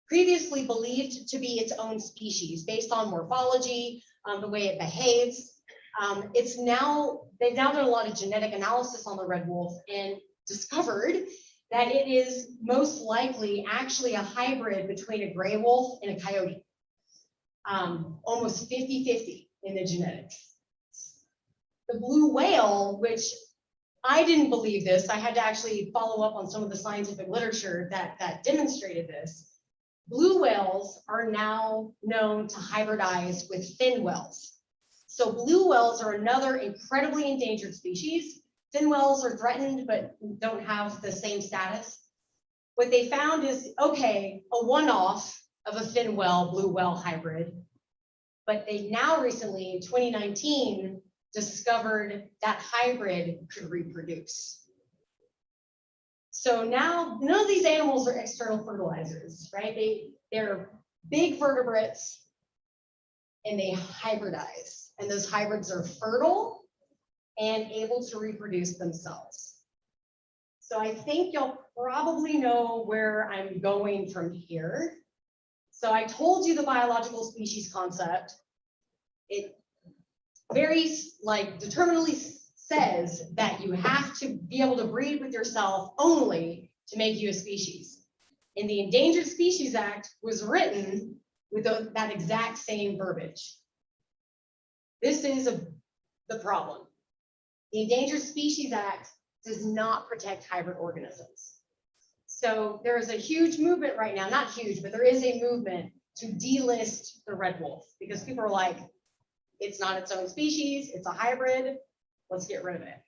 previously believed to be its own species based on morphology, the way it behaves. They've now done a lot of genetic analysis on the red wolf and discovered that it is most likely actually a hybrid between a gray wolf and a coyote. Almost 50-50 in the genetics. The blue whale, which I didn't believe this, I had to actually follow up on some of the scientific literature that demonstrated this. Blue whales are now known to hybridize with fin whales. So blue whales are another incredibly endangered species. Fin whales are threatened, but don't have the same status. What they found is, okay, a one-off of a fin whale, blue whale hybrid, but they now recently, in 2019, discovered that hybrid could reproduce. So now none of these animals are external fertilizers, right? They're big vertebrates and they hybridize, and those hybrids are fertile and able to reproduce themselves. So I think you'll probably know where I'm going from here. So I told you the biological species concept. It very determinedly says that you have to be able to breed with yourself only to make you a species. And the Endangered Species Act was written with that exact same verbiage. This is the problem. The Endangered Species Act does not protect hybrid organisms. So there is a huge movement right now, not huge, but there is a movement to delist the red wolf because people are like, it's not its own species, it's a hybrid, let's get rid of it.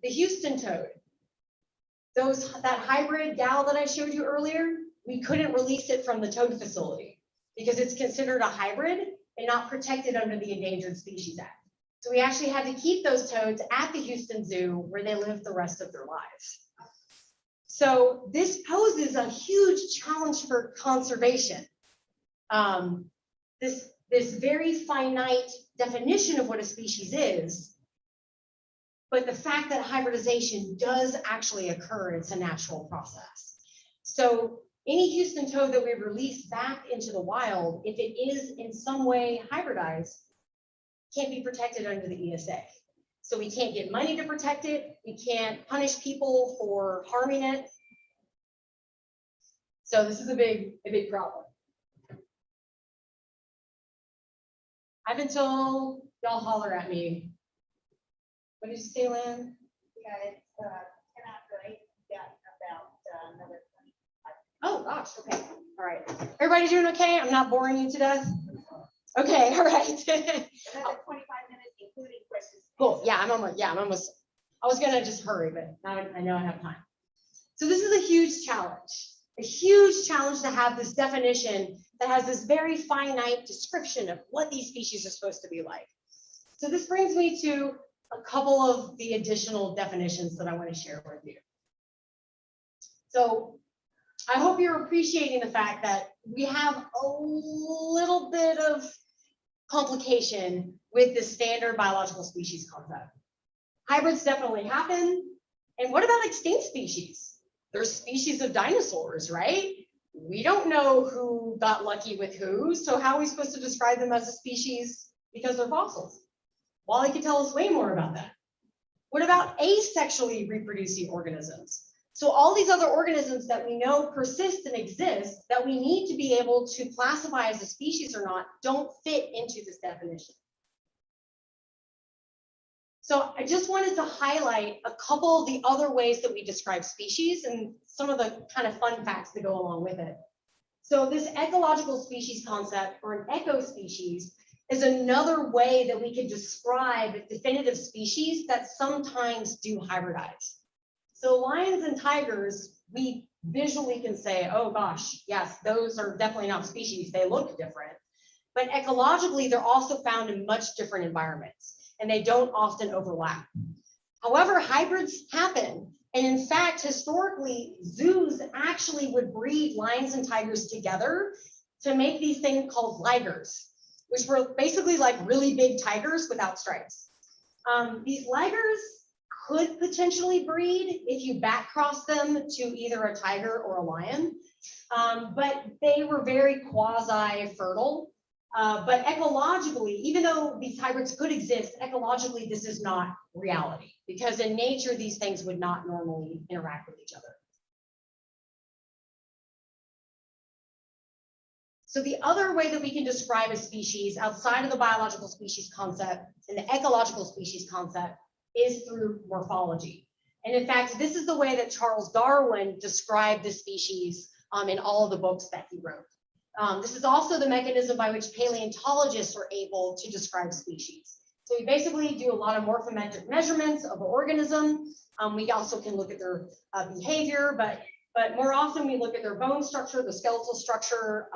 The Houston toad, that hybrid gal that I showed you earlier, we couldn't release it from the toad facility because it's considered a hybrid and not protected under the Endangered Species Act. So we actually had to keep those toads at the Houston Zoo where they live the rest of their lives. So this poses a huge challenge for conservation. this very finite definition of what a species is, but the fact that hybridization does actually occur, it's a natural process. So any Houston toad that we release back into the wild, if it is in some way hybridized, can't be protected under the ESA. So we can't get money to protect it. We can't punish people for harming it. So this is a big problem. I've been told, y'all holler at me. What did you say, Lynn? Yeah, it's, cannot write that about, another 25. Oh, gosh, okay, all right. Everybody doing okay? I'm not boring you to death? Okay, all right. Another 25 minutes, including questions. Cool, yeah, I'm almost, I was gonna just hurry, but now I know I have time. So this is a huge challenge to have this definition that has this very finite description of what these species are supposed to be like. So this brings me to a couple of the additional definitions that I want to share with you. So I hope you're appreciating the fact that we have a little bit of complication with the standard biological species concept. Hybrids definitely happen. And what about extinct species? There's species of dinosaurs, right? We don't know who got lucky with who, so how are we supposed to describe them as a species because they're fossils? Wally could tell us way more about that. What about asexually reproducing organisms? So all these other organisms that we know persist and exist that we need to be able to classify as a species or not don't fit into this definition. So I just wanted to highlight a couple of the other ways that we describe species and some of the kind of fun facts that go along with it. So this ecological species concept, or an eco-species, is another way that we can describe definitive species that sometimes do hybridize. So lions and tigers, we visually can say, oh gosh, yes, those are definitely not species, they look different. But ecologically, they're also found in much different environments, and they don't often overlap. However, hybrids happen. And in fact, historically, zoos actually would breed lions and tigers together to make these things called ligers, which were basically like really big tigers without stripes. These ligers could potentially breed if you back cross them to either a tiger or a lion, but they were very quasi-fertile. But ecologically, even though these hybrids could exist, ecologically, this is not reality, because in nature, these things would not normally interact with each other. So the other way that we can describe a species outside of the biological species concept and the ecological species concept is through morphology. And in fact, this is the way that Charles Darwin described the species in all of the books that he wrote. This is also the mechanism by which paleontologists are able to describe species. So we basically do a lot of morphometric measurements of the organism. We also can look at their behavior, but more often we look at their bone structure, the skeletal structure.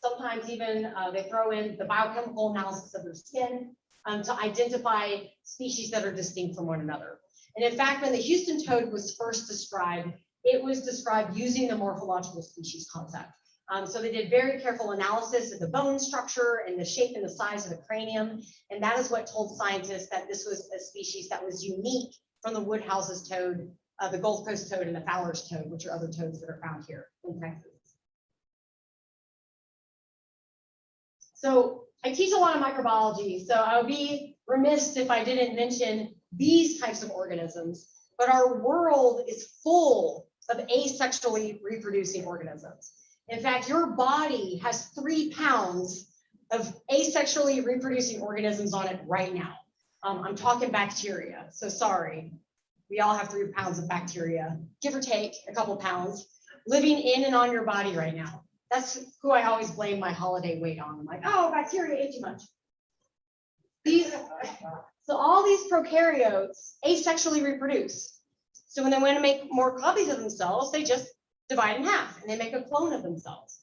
Sometimes even they throw in the biochemical analysis of their skin to identify species that are distinct from one another. And in fact, when the Houston toad was first described, it was described using the morphological species concept. So they did very careful analysis of the bone structure and the shape and the size of the cranium. And that is what told scientists that this was a species that was unique from the Woodhouse's toad, the Gulf Coast toad, and the Fowler's toad, which are other toads that are found here in Texas. So I teach a lot of microbiology, so I would be remiss if I didn't mention these types of organisms, but our world is full of asexually reproducing organisms. In fact, your body has 3 pounds of asexually reproducing organisms on it right now. I'm talking bacteria, so sorry. We all have 3 pounds of bacteria, give or take a couple pounds, living in and on your body right now. That's who I always blame my holiday weight on. I'm like, oh, bacteria ate too much. So all these prokaryotes asexually reproduce. So when they want to make more copies of themselves, they just divide in half and they make a clone of themselves.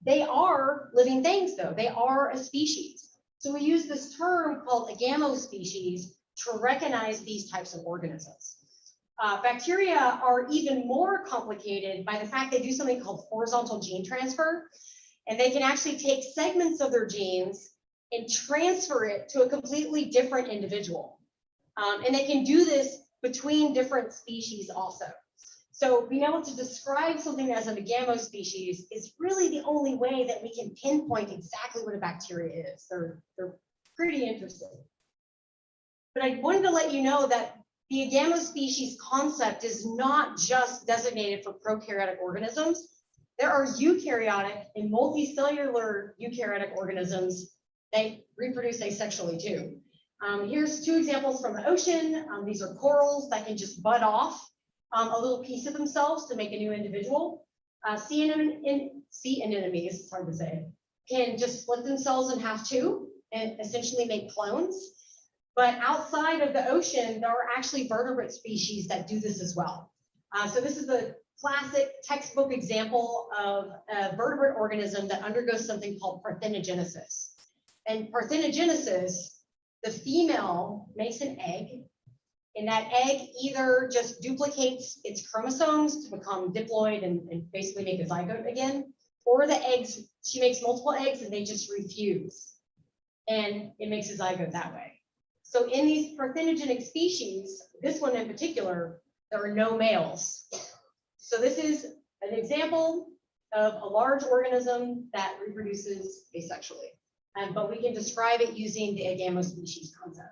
They are living things though, they are a species. So we use this term called a gamospecies to recognize these types of organisms. Bacteria are even more complicated by the fact they do something called horizontal gene transfer. And they can actually take segments of their genes and transfer it to a completely different individual. And they can do this between different species also. So being able to describe something as a gamospecies is really the only way that we can pinpoint exactly what a bacteria is. They're pretty interesting. But I wanted to let you know that the gamospecies concept is not just designated for prokaryotic organisms. There are eukaryotic and multicellular eukaryotic organisms that reproduce asexually too. Here's two examples from the ocean. These are corals that can just bud off a little piece of themselves to make a new individual. Sea anemones, it's hard to say, can just split themselves in half too and essentially make clones. But outside of the ocean, there are actually vertebrate species that do this as well. So this is a classic textbook example of a vertebrate organism that undergoes something called parthenogenesis. And parthenogenesis, the female makes an egg, and that egg either just duplicates its chromosomes to become diploid and basically make a zygote again, or the eggs, she makes multiple eggs and they just refuse, and it makes a zygote that way. So in these parthenogenic species, this one in particular, there are no males. So this is an example of a large organism that reproduces asexually. But we can describe it using the agamospecies concept.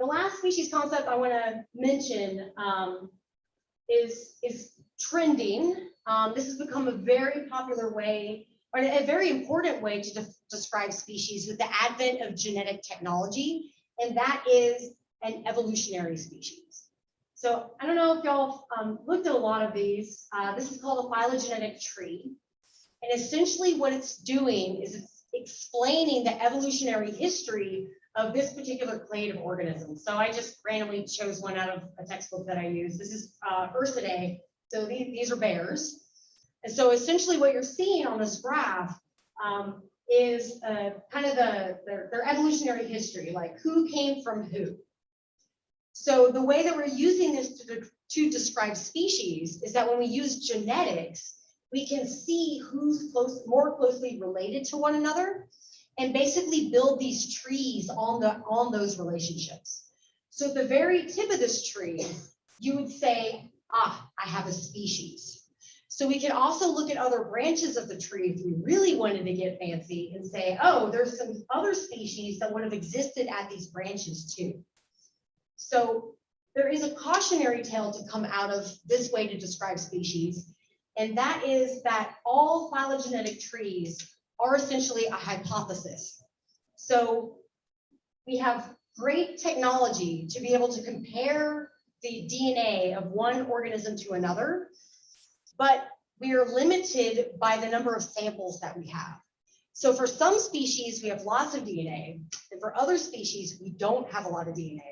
The last species concept I want to mention is trending. This has become a very popular way, or a very important way to describe species with the advent of genetic technology, and that is an evolutionary species. So I don't know if y'all looked at a lot of these. This is called a phylogenetic tree. And essentially what it's doing is it's explaining the evolutionary history of this particular clade of organisms. So I just randomly chose one out of a textbook that I use. This is Ursidae. So these are bears. And so essentially what you're seeing on this graph is kind of their evolutionary history, like who came from who. So the way that we're using this to describe species is that when we use genetics, we can see who's more closely related to one another and basically build these trees on those relationships. So at the very tip of this tree, you would say, I have a species. So we can also look at other branches of the tree if we really wanted to get fancy and say, oh, there's some other species that would have existed at these branches too. So there is a cautionary tale to come out of this way to describe species. And that is that all phylogenetic trees are essentially a hypothesis. So we have great technology to be able to compare the DNA of one organism to another, but we are limited by the number of samples that we have. So for some species, we have lots of DNA, and for other species, we don't have a lot of DNA.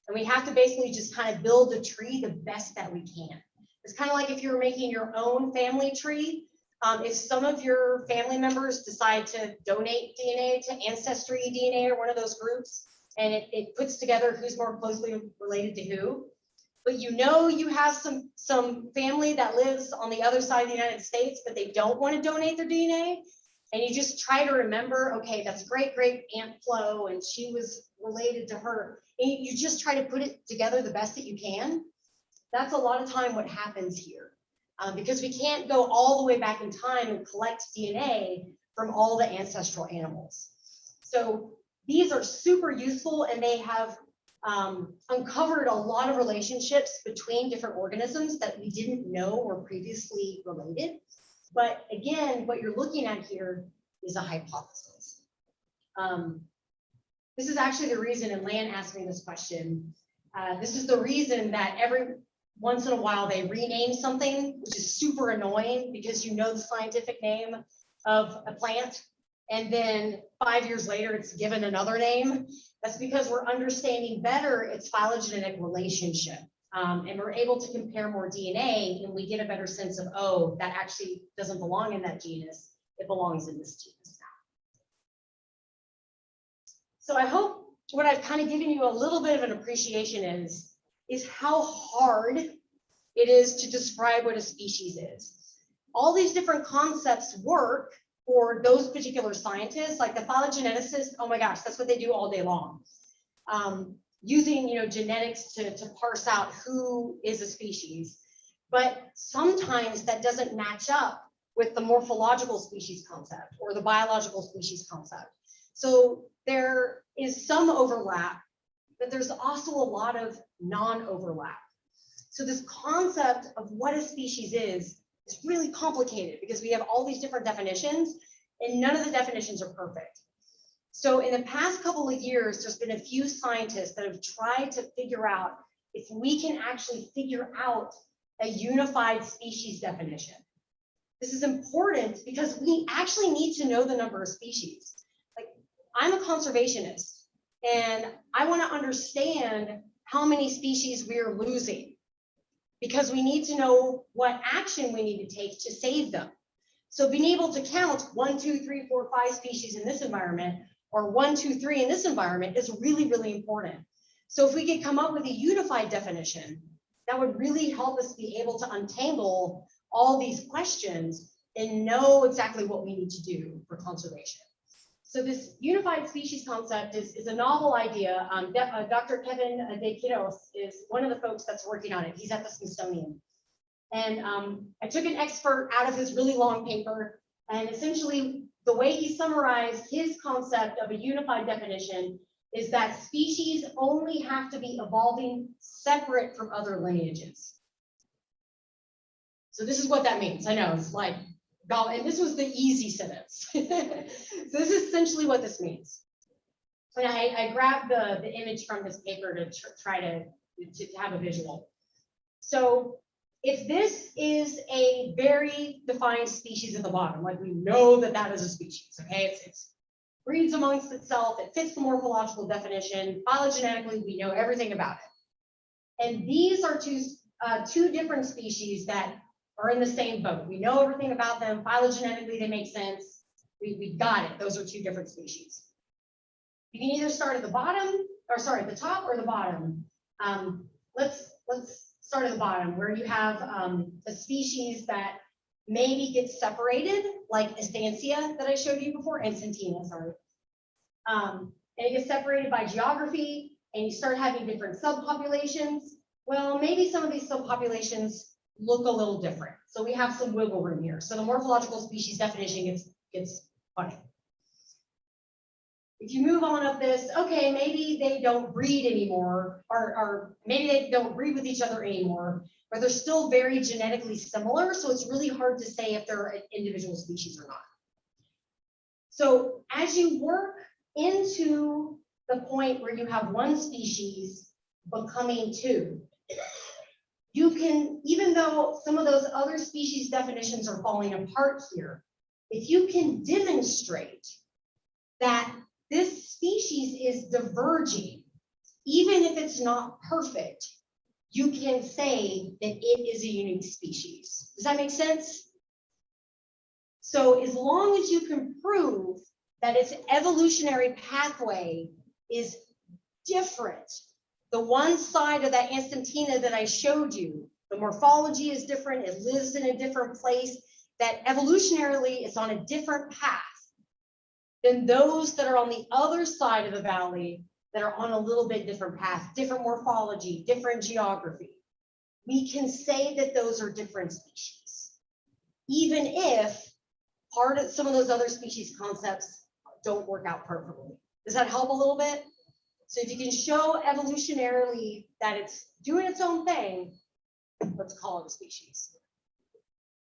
And we have to basically just kind of build the tree the best that we can. It's kind of like if you were making your own family tree. If some of your family members decide to donate DNA to Ancestry DNA or one of those groups, and it puts together who's more closely related to who, but you know you have some family that lives on the other side of the United States, but they don't want to donate their DNA, and you just try to remember, okay, that's great Aunt Flo, and she was related to her, and you just try to put it together the best that you can. That's a lot of time what happens here, because we can't go all the way back in time and collect DNA from all the ancestral animals. So these are super useful, and they have uncovered a lot of relationships between different organisms that we didn't know were previously related. But again, what you're looking at here is a hypothesis. This is actually the reason, and Lan asked me this question, this is the reason that every once in a while they rename something, which is super annoying because you know the scientific name of a plant, and then 5 years later it's given another name. That's because we're understanding better its phylogenetic relationship. And we're able to compare more DNA, and we get a better sense of, oh, that actually doesn't belong in that genus, it belongs in this genus now. So I hope what I've kind of given you a little bit of an appreciation is how hard it is to describe what a species is. All these different concepts work for those particular scientists, like the phylogeneticists, oh my gosh, that's what they do all day long. Using, genetics to parse out who is a species. But sometimes that doesn't match up with the morphological species concept or the biological species concept. So there is some overlap, but there's also a lot of non-overlap. So this concept of what a species is really complicated because we have all these different definitions and none of the definitions are perfect. So in the past couple of years, there's been a few scientists that have tried to figure out if we can actually figure out a unified species definition. This is important because we actually need to know the number of species. Like, I'm a conservationist and I want to understand how many species we're losing because we need to know what action we need to take to save them. So being able to count 1, 2, 3, 4, 5 species in this environment or 1, 2, 3 in this environment is really, really important. So if we could come up with a unified definition, that would really help us be able to untangle all these questions and know exactly what we need to do for conservation. So this unified species concept is a novel idea. Dr. Kevin De Quiros is one of the folks that's working on it. He's at the Smithsonian. And I took an expert out of his really long paper, and essentially the way he summarized his concept of a unified definition is that species only have to be evolving separate from other lineages. So this is what that means. I know it's like, and this was the easy sentence. So this is essentially what this means. And I grabbed the image from this paper to try to have a visual. So if this is a very defined species at the bottom, like we know that that is a species, okay? It's breeds amongst itself, it fits the morphological definition, phylogenetically, we know everything about it. And these are two different species that are in the same boat. We know everything about them, phylogenetically they make sense, we got it, those are two different species. You can either start at the bottom, or sorry, at the top or the bottom. Let's start at the bottom where you have a species that maybe gets separated, like Estancia that I showed you before, Encentina, sorry. And it gets separated by geography, and you start having different subpopulations. Well, maybe some of these subpopulations look a little different. So we have some wiggle room here. So the morphological species definition gets funny. If you move on up this, okay, maybe they don't breed anymore, or maybe they don't breed with each other anymore, but they're still very genetically similar. So it's really hard to say if they're an individual species or not. So as you work into the point where you have one species becoming two, you can, even though some of those other species definitions are falling apart here, if you can demonstrate that this species is diverging, even if it's not perfect, you can say that it is a unique species. Does that make sense? So as long as you can prove that its evolutionary pathway is different, the one side of that Encentina that I showed you, the morphology is different, it lives in a different place, that evolutionarily it's on a different path than those that are on the other side of the valley that are on a little bit different path, different morphology, different geography. We can say that those are different species, even if part of some of those other species concepts don't work out perfectly. Does that help a little bit? So if you can show evolutionarily that it's doing its own thing, let's call it a species.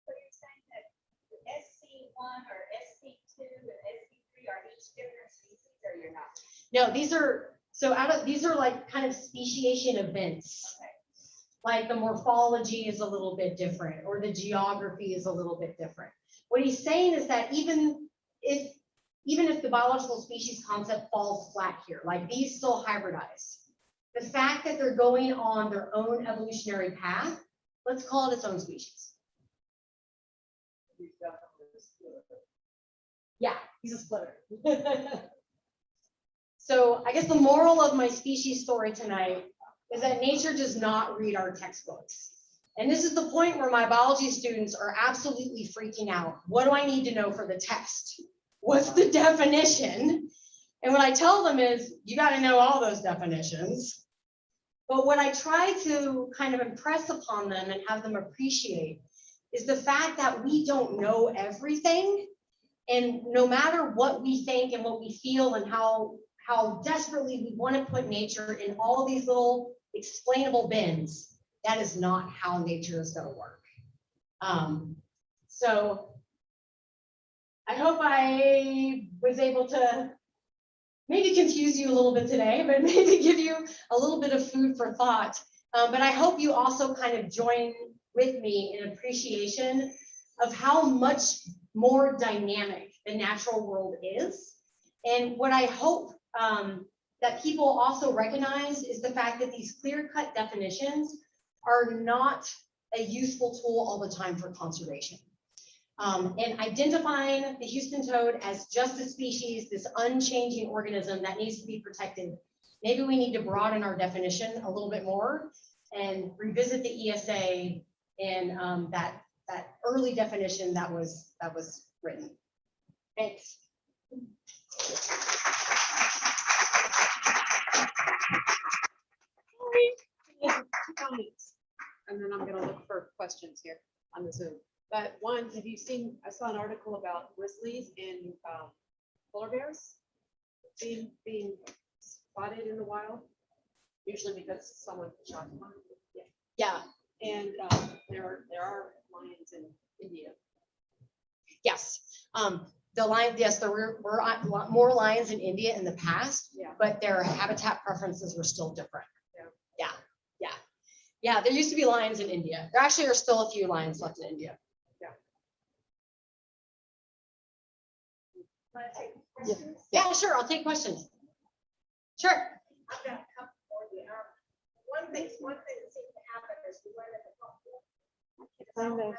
So you're saying that SC1 or SC2 and SC3 are each different species, or you're not? No, these are like kind of speciation events. Okay. Like the morphology is a little bit different, or the geography is a little bit different. What he's saying is that even if the biological species concept falls flat here, like these still hybridize, the fact that they're going on their own evolutionary path, let's call it its own species. Yeah, he's a splitter. So I guess the moral of my species story tonight is that nature does not read our textbooks. And this is the point where my biology students are absolutely freaking out. What do I need to know for the test? What's the definition? And what I tell them is, you got to know all those definitions. But what I try to kind of impress upon them and have them appreciate is the fact that we don't know everything. And no matter what we think and what we feel and how desperately we want to put nature in all these little explainable bins, that is not how nature is going to work. So I hope I was able to maybe confuse you a little bit today, but maybe give you a little bit of food for thought. But I hope you also kind of join with me in appreciation of how much more dynamic the natural world is. And what I hope that people also recognize is the fact that these clear-cut definitions are not a useful tool all the time for conservation. And identifying the Houston toad as just a species, this unchanging organism that needs to be protected, maybe we need to broaden our definition a little bit more and revisit the ESA and that early definition that was written. Thanks. Two comments, and then I'm gonna look for questions here on the Zoom. But one, have you seen, I saw an article about grizzlies and polar bears being spotted in the wild, usually because someone shot them. Yeah. And there are lions in India. Yes. The lion, yes, there were a lot more lions in India in the past, Yeah. but their habitat preferences were still different. Yeah. Yeah, there used to be lions in India. There actually are still a few lions left in India. Yeah, sure, I'll take questions. Sure. I've got a couple for you. One thing that seems to happen is we went into problems,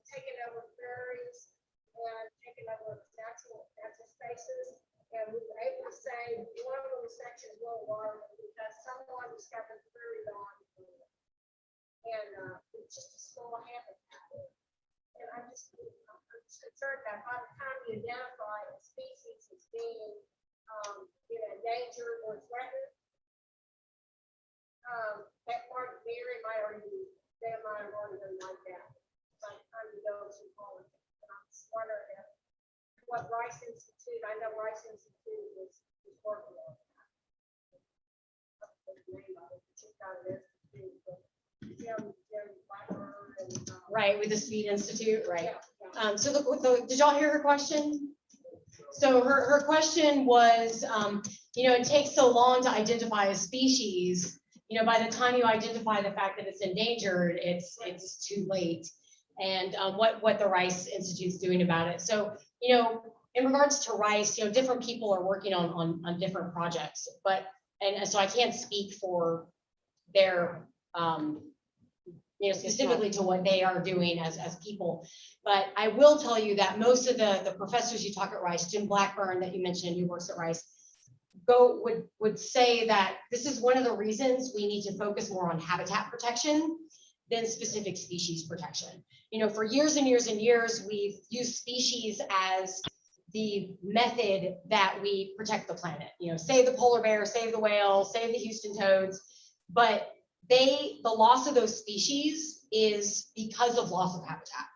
taking over prairies and taking over natural spaces. And we were able to say one of those sections will alarm because someone discovered prairie dog. And it's just a small habitat. And I'm just concerned that by the time you identify a species as being endangered or threatened, that part of the area might already be, they might have already been like that. By the time you go to politics. And I'm just wondering if what Rice Institute, I know Rice Institute is working on that. Right, with the Speed Institute, right? Yeah. So did y'all hear her question? So her question was, it takes so long to identify a species. By the time you identify the fact that it's endangered, it's too late. And what the Rice Institute's doing about it. So, in regards to rice, different people are working on different projects, and so I can't speak for their, specifically to what they are doing as people. But I will tell you that most of the professors you talk at Rice, Jim Blackburn that you mentioned, who works at Rice, would say that this is one of the reasons we need to focus more on habitat protection than specific species protection. For years and years and years, we've used species as the method that we protect the planet. Save the polar bear, save the whale, save the Houston toads, but the loss of those species is because of loss of habitat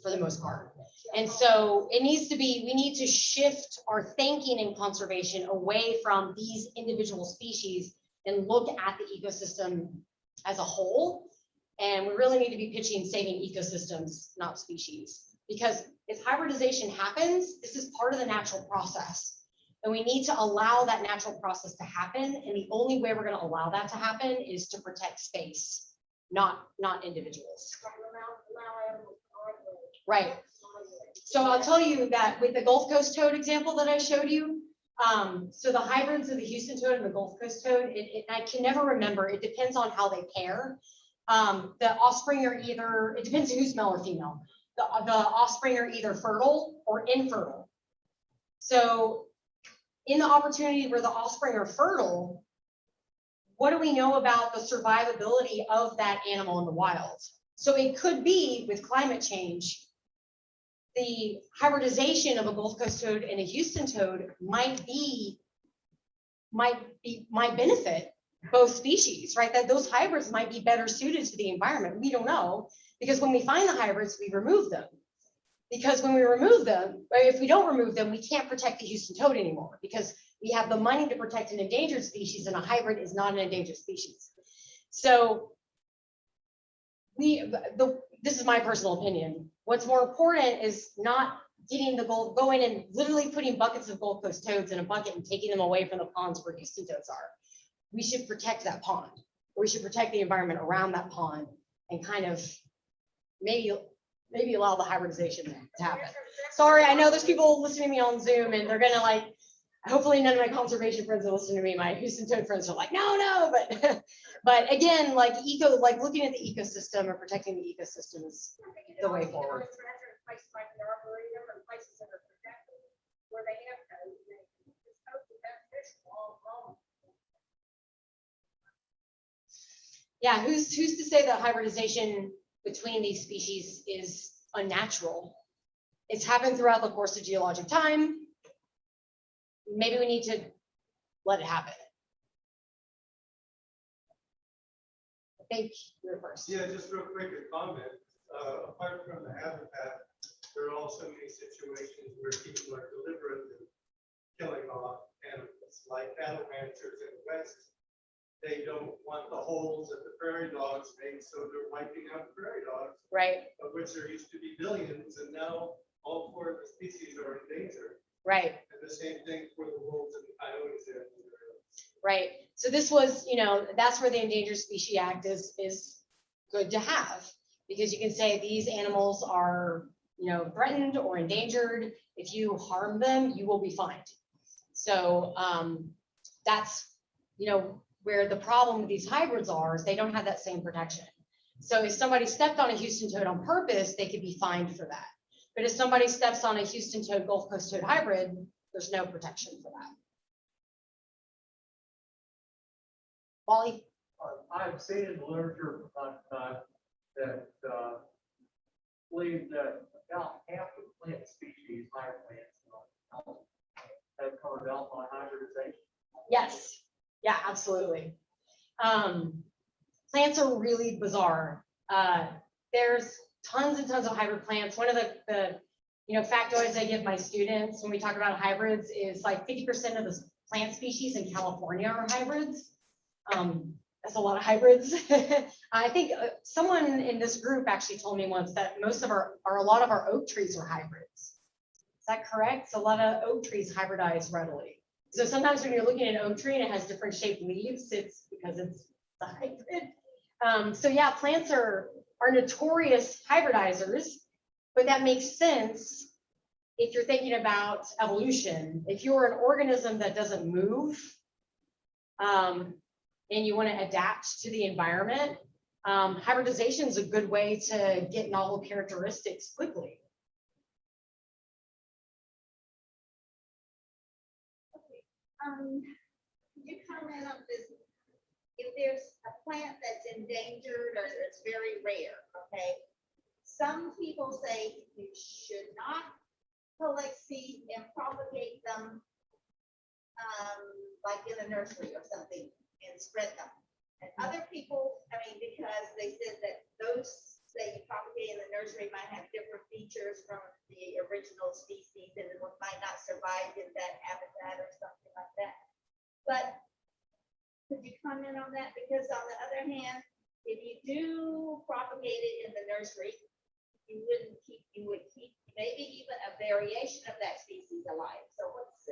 for the most part. And so we need to shift our thinking in conservation away from these individual species and look at the ecosystem as a whole. And we really need to be pitching saving ecosystems, not species. Because if hybridization happens, this is part of the natural process. And we need to allow that natural process to happen. And the only way we're going to allow that to happen is to protect space, not individuals. Right. So I'll tell you that with the Gulf Coast toad example that I showed you, so the hybrids of the Houston toad and the Gulf Coast toad, I can never remember. It depends on how they pair. The offspring are either, it depends who's male or female. The offspring are either fertile or infertile. So in the opportunity where the offspring are fertile, what do we know about the survivability of that animal in the wild? So it could be with climate change, the hybridization of a Gulf Coast toad and a Houston toad might benefit both species, right? That those hybrids might be better suited to the environment. We don't know, because when we find the hybrids, we remove them. Because when we remove them, or if we don't remove them, we can't protect the Houston toad anymore, because we have the money to protect an endangered species, and a hybrid is not an endangered species. So this is my personal opinion. What's more important is not getting going and literally putting buckets of Gulf Coast toads in a bucket and taking them away from the ponds where Houston toads are. We should protect that pond, or we should protect the environment around that pond, and kind of maybe allow the hybridization to happen. Sorry, I know there's people listening to me on Zoom, and they're gonna like, hopefully none of my conservation friends are listening to me. My Houston toad friends are like, no, but again, like looking at the ecosystem or protecting the ecosystem is the way forward. Places like the Arboretum or places that are protected, where they have toads, it's totally beneficial all along. Yeah, who's to say that hybridization between these species is unnatural? It's happened throughout the course of geologic time. Maybe we need to let it happen. I think you're first. Yeah, just real quick, a comment. Apart from the habitat, there are also many situations where people are deliberately killing off animals, like cattle ranchers in the West. They don't want the holes that the prairie dogs make, so they're wiping out prairie dogs, Right, of which there used to be billions, and now all 4 of the species are endangered. right. And the same thing for the wolves and the coyotes there. Right. So this was, that's where the Endangered Species Act is good to have, because you can say these animals are, threatened or endangered. If you harm them, you will be fined. So that's, where the problem with these hybrids are, is they don't have that same protection. So if somebody stepped on a Houston toad on purpose, they could be fined for that. But if somebody steps on a Houston toad, Gulf Coast toad hybrid, there's no protection for that. Wally? I've seen in the literature from time to time that believe that about half of plant species, higher plants, have come about by hybridization. Yes. Yeah, absolutely. Plants are really bizarre. There's tons and tons of hybrid plants. One of the factoids I give my students when we talk about hybrids is like 50% of the plant species in California are hybrids. That's a lot of hybrids. I think someone in this group actually told me once that a lot of our oak trees are hybrids. Is that correct? So a lot of oak trees hybridize readily. So sometimes when you're looking at an oak tree and it has different shaped leaves, it's because it's a hybrid. So yeah, plants are notorious hybridizers, but that makes sense if you're thinking about evolution. If you're an organism that doesn't move, and you want to adapt to the environment, hybridization is a good way to get novel characteristics quickly. Could you comment on this? If there's a plant that's endangered or it's very rare, okay? Some people say you should not collect seed and propagate them like in a nursery or something and spread them. And other people, because they said that those that you propagate in the nursery might have different features from the original species and it might not survive in that habitat or something like that. But could you comment on that? Because on the other hand, if you do propagate it in the nursery, you would keep maybe even a variation of that species alive. So what's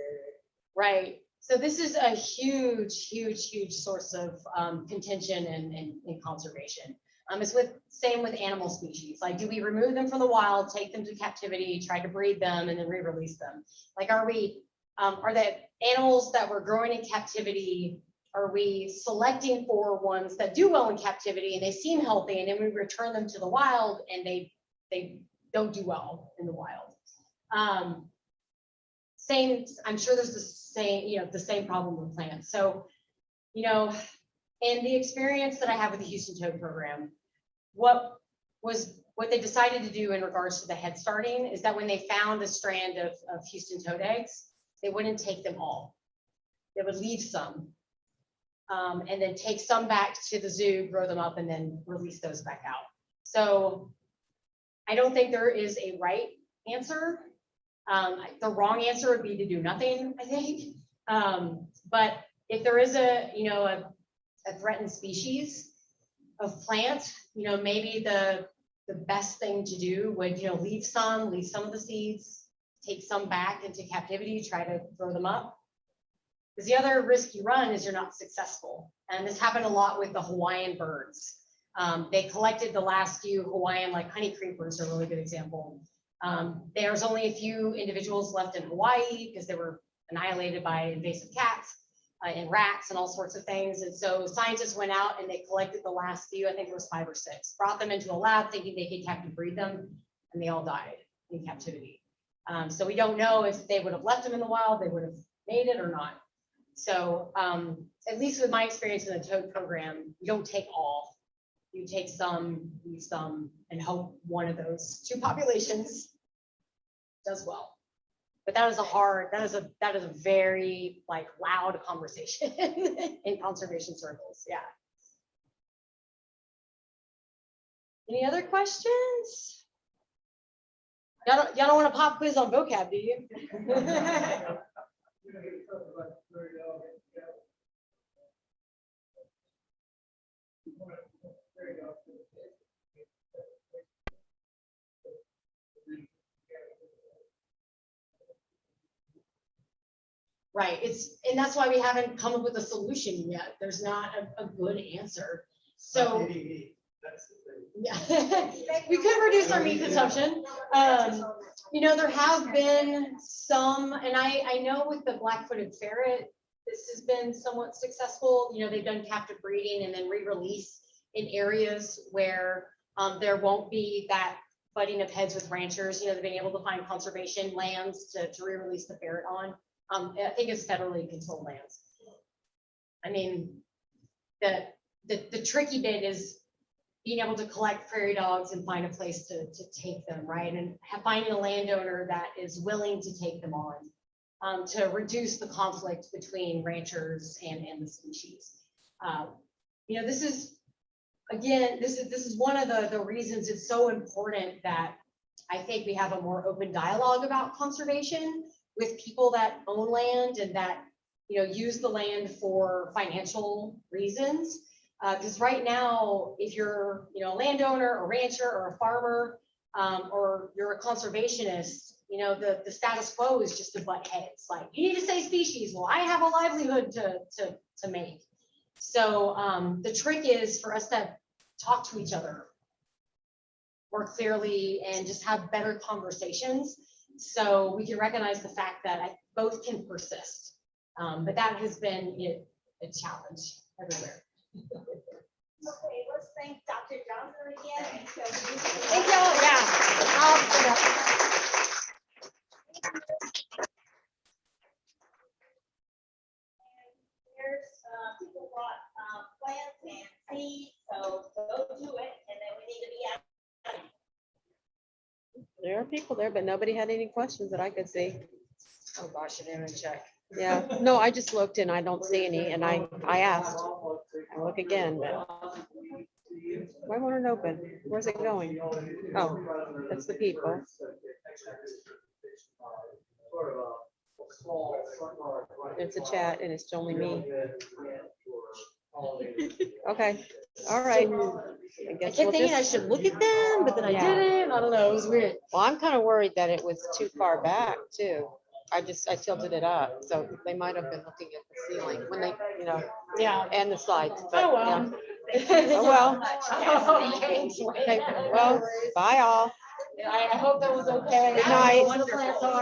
Right. So this is a huge, huge, huge source of contention in conservation. It's same with animal species. Like, do we remove them from the wild, take them to captivity, try to breed them, and then re-release them? Like, are the animals that we're growing in captivity, are we selecting for ones that do well in captivity and they seem healthy, and then we return them to the wild and they don't do well in the wild? I'm sure there's the same problem with plants. So, in the experience that I have with the Houston Toad program, what they decided to do in regards to the head starting is that when they found a strand of Houston toad eggs, they wouldn't take them all. They would leave some and then take some back to the zoo, grow them up, and then release those back out. So I don't think there is a right answer. The wrong answer would be to do nothing, I think. But if there is a threatened species of plant, maybe the best thing to do would, leave some of the seeds, take some back into captivity, try to grow them up. Because the other risk you run is you're not successful. And this happened a lot with the Hawaiian birds. They collected the last few Hawaiian, like honey creepers are a really good example. There's only a few individuals left in Hawaii because they were annihilated by invasive cats and rats and all sorts of things. And so scientists went out and they collected the last few, I think it was 5 or 6, brought them into a lab thinking they could captive breed them, and they all died in captivity. So we don't know if they would have left them in the wild, they would have made it or not. So at least with my experience in the toad program, you don't take all. You take some, leave some, and hope one of those 2 populations does well. But that is a very loud conversation in conservation circles. Yeah. Any other questions? Y'all don't want a pop quiz on vocab, do you? Right, and that's why we haven't come up with a solution yet. There's not a good answer. So, yeah, we could reduce our meat consumption. There have been some, and I know with the black-footed ferret, this has been somewhat successful. They've done captive breeding and then re-release in areas where there won't be that butting of heads with ranchers. They've been able to find conservation lands to re-release the ferret on. I think it's federally controlled lands. I mean, the tricky bit is being able to collect prairie dogs and find a place to take them, right? And finding a landowner that is willing to take them on to reduce the conflict between ranchers and the species. This is, again, this is one of the reasons it's so important that I think we have a more open dialogue about conservation with people that own land and that use the land for financial reasons. Because right now, if you're a landowner, a rancher, or a farmer, or you're a conservationist, the status quo is just to butt heads. Like, you need to say species. Well, I have a livelihood to make. So the trick is for us to talk to each other more clearly and just have better conversations, so we can recognize the fact that both can persist. But that has been a challenge everywhere. Okay, let's thank Dr. Johnson again. Thank y'all. Yeah. There's people brought plants and seeds, so go do it, and then we need to be out. There are people there, but nobody had any questions that I could see. Oh gosh, I didn't even check. Yeah, no, I just looked and I don't see any, and I asked. I look again, but why won't it open? Where's it going? Oh, that's the people. It's a chat and it's only me. Okay, all right. I I guess kept we'll thinking I just, should look at them, but then I didn't. I don't know. It was weird. well, I'm kind of worried that it was too far back too. I tilted it up, so they might have been looking at the ceiling when they, Yeah. and the slides. But, Oh well. yeah. Oh well. Okay. Okay, well, bye all. I hope that was okay. Good night. One of the plants are.